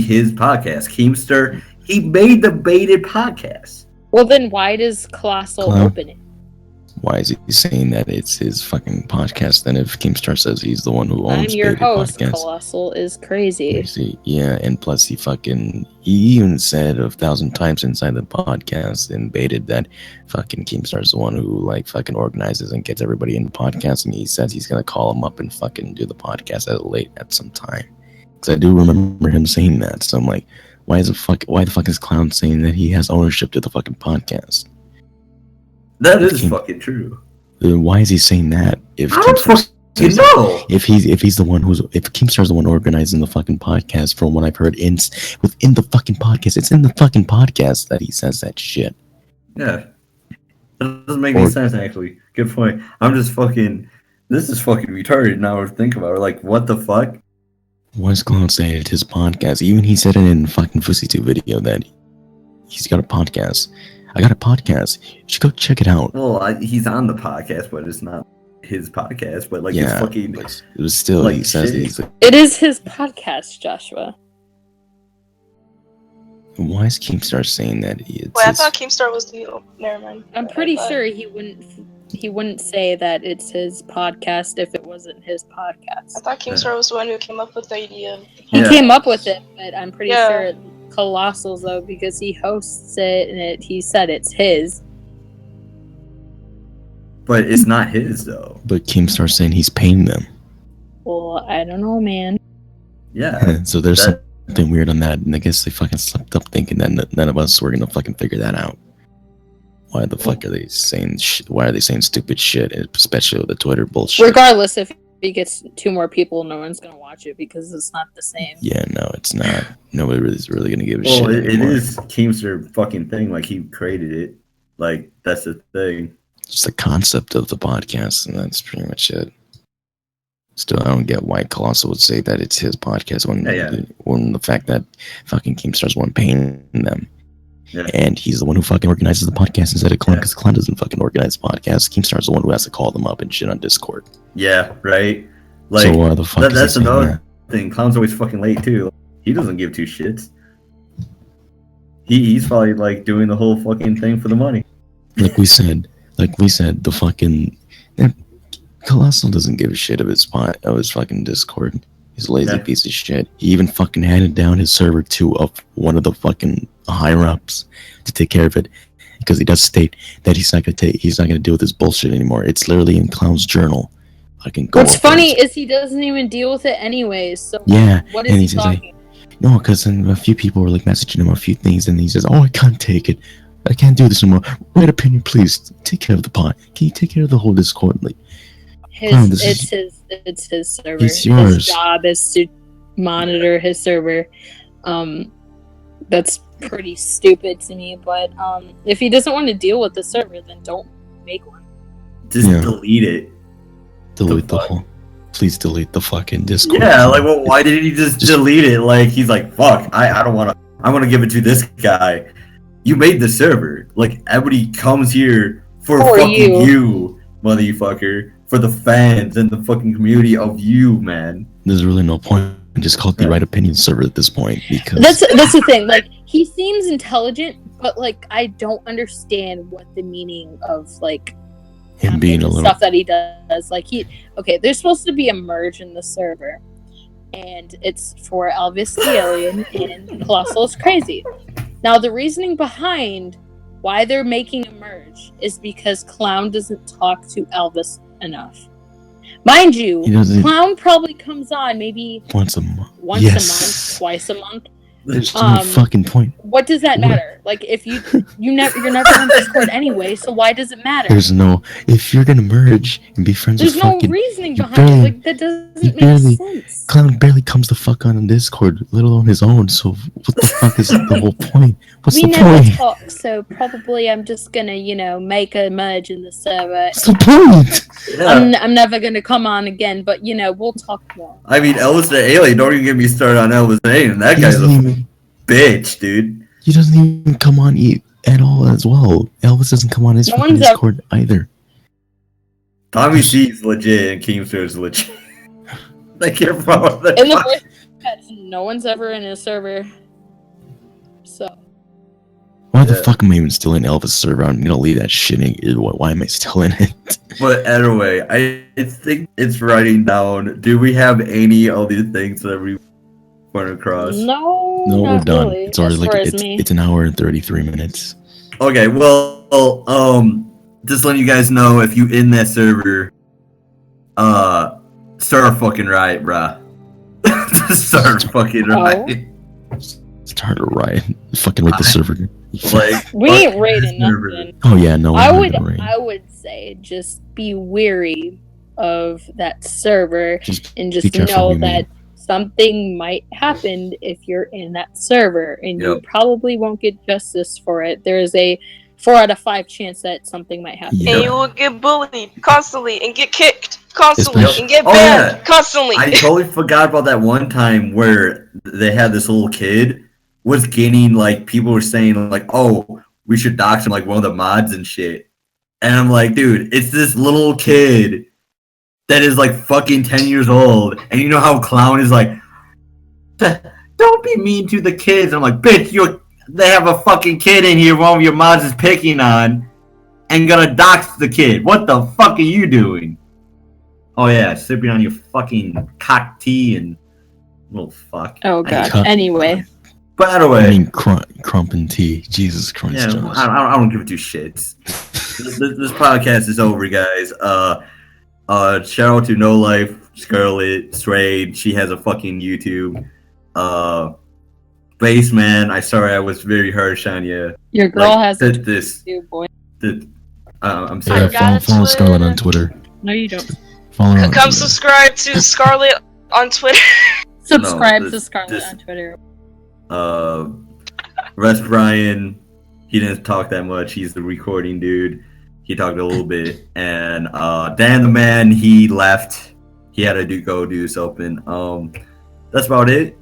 his podcast. Keemstar, he made the Beta podcast. Well, then why does Colossal open it? Why is he saying that it's his fucking podcast then if Keemstar says he's the one who owns I'm your Beta host, podcast? Colossal is crazy. Yeah, and plus he even said 1,000 times inside the podcast and baited that fucking Keemstar's the one who, like, fucking organizes and gets everybody in the podcast, and he says he's gonna call him up and fucking do the podcast at some time. Because I do remember him saying that, so I'm like, why the fuck is Clown saying that he has ownership to the fucking podcast? That is fucking true. Why is he saying that? If he's the one if Keemstar's the one organizing the fucking podcast, from what I've heard, within the fucking podcast, it's in the fucking podcast that he says that shit. Yeah, that doesn't make any sense. Actually, good point. I'm just fucking. This is fucking retarded now to think about it. Like, what the fuck? Why is Clown saying it's his podcast? Even he said it in fucking Fussy2 video that he's got a podcast. I got a podcast. You should go check it out. Well, he's on the podcast, but it's not his podcast. But, like, it's fucking. It was still. Like, he says it is his podcast, Joshua. Why is Keemstar saying that? I thought Keemstar was the. Never mind. I'm pretty sure he wouldn't say that it's his podcast if it wasn't his podcast. I thought Keemstar was the one who came up with the idea. He came up with it, but I'm pretty sure Colossal's though, because he hosts it and he said it's his. But it's not his though. But Keemstar's saying he's paying them. Well, I don't know, man. Yeah. So there's something weird on that, and I guess they fucking slept up thinking that none of us were gonna fucking figure that out. Why the fuck are they saying why are they saying stupid shit, especially with the Twitter bullshit? Regardless, if he gets 2 more people, no one's gonna watch it because it's not the same. Yeah, no, it's not. Nobody is really gonna give a Well, shit it anymore. is Keemstar fucking thing. Like, he created it. Like, that's the thing. It's the concept of the podcast, and that's pretty much it. Still, I don't get why Colossal would say that it's his podcast when the fact that fucking Keemstar's the one paying them. Yeah. And he's the one who fucking organizes the podcast instead of Clown, because Clown doesn't fucking organize the podcast. Keemstar's the one who has to call them up and shit on Discord. Yeah, right? Like, so why the fuck that's another that? thing. Clown's always fucking late, too. He doesn't give 2 shits. He's probably, like, doing the whole fucking thing for the money. Like we said, the fucking... Colossal doesn't give a shit of his fucking Discord. He's a lazy piece of shit. He even fucking handed down his server to one of the fucking higher-ups to take care of it, because he does state that he's not gonna deal with this bullshit anymore. It's literally in Clown's journal. I can go. What's funny is he doesn't even deal with it anyways. So yeah, what is he talking? No, because a few people were like messaging him a few things, and he says, "Oh, I can't take it. I can't do this anymore. Right opinion, please take care of the pod. Can you take care of the whole Discord?" Like, it's his server. It's yours. His job is to monitor his server. That's pretty stupid to me. But if he doesn't want to deal with the server, then don't make one. Just delete it. Delete the whole. Please delete the fucking Discord. Yeah, like, well, why didn't he just delete it? Like, he's like, fuck, I don't want to. I want to give it to this guy. You made the server. Like, everybody comes here for fucking you, motherfucker. For the fans and the fucking community of you, man. There's really no point. Just call it the right opinion server at this point, because that's the thing. Like, he seems intelligent, but like, I don't understand what the meaning of like him being a little stuff that he does. Like, there's supposed to be a merge in the server, and it's for Elvis the Alien and ColossalIsCrazy. Now, the reasoning behind why they're making a merge is because Clown doesn't talk to Elvis enough. Mind you, Clown probably comes on maybe once a month, twice a month. There's no fucking point. What does that matter? Like, if you're never on Discord anyway, so why does it matter? If you're gonna merge and be friends with fucking... There's no reasoning behind it. Like, that doesn't make sense. Clown barely comes the fuck on Discord, let alone his own, so what the fuck is the whole point? What's the point? We never talk, so probably I'm just gonna, make a merge in the server. What's the point? Yeah. I'm never gonna come on again, but, we'll talk more. I mean, Elvis the Alien, don't even get me started on Elvis the Alien. That guy's a bitch, dude. He doesn't even come on at all as well. Elvis doesn't come on his fucking Discord either. Tommy C's legit and Keemstar's legit. Like, you're probably in the first place, no one's ever in his server. So why the fuck am I even still in Elvis' server? I'm gonna leave that shit in. Why am I still in it? But anyway, I think it's writing down. Do we have any other things that we went across? No, we're done. Really. It's already it's an hour and 33 minutes. Okay, well, just letting you guys know, if you in that server, start a fucking riot, bruh. Start a fucking riot. Start a riot. Fucking raid the server. Like, we ain't raiding nothing. Oh yeah, no. I would say just be weary of that server and just know that something might happen if you're in that server, and you probably won't get justice for it. There is a 4 out of 5 chance that something might happen. And you will get bullied constantly and get kicked constantly and get banned constantly. I totally forgot about that one time where they had this little kid was gaining, like, people were saying, like, oh, we should dox him, like, one of the mods and shit. And I'm like, dude, it's this little kid that is, like, fucking 10 years old. And you know how Clown is like, don't be mean to the kids. I'm like, bitch, they have a fucking kid in here one of your mods is picking on and gonna dox the kid. What the fuck are you doing? Oh, yeah, sipping on your fucking cock tea and little fuck. Oh, God. Anyway. By the way, I mean, Crump and T. Jesus Christ, yeah, Josh. I don't give a two shits. This podcast is over, guys. Shout out to No Life, Scarlet, Strayed. She has a fucking YouTube. Baseman, I was very harsh on you. Your girl Like, has this. you, boy. I'm Yeah, sorry. follow Scarlet on Twitter. No, you don't. Follow her on Come Twitter. subscribe to Scarlet on Twitter. Subscribe No, to Scarlet this- on Twitter. Russ Bryan, he didn't talk that much. He's the recording dude. He talked a little bit, and Dan the Man, he left. He had to go do something. That's about it.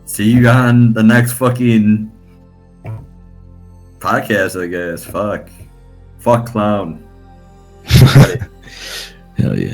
See you on the next fucking podcast, I guess. Fuck clown. Hell yeah.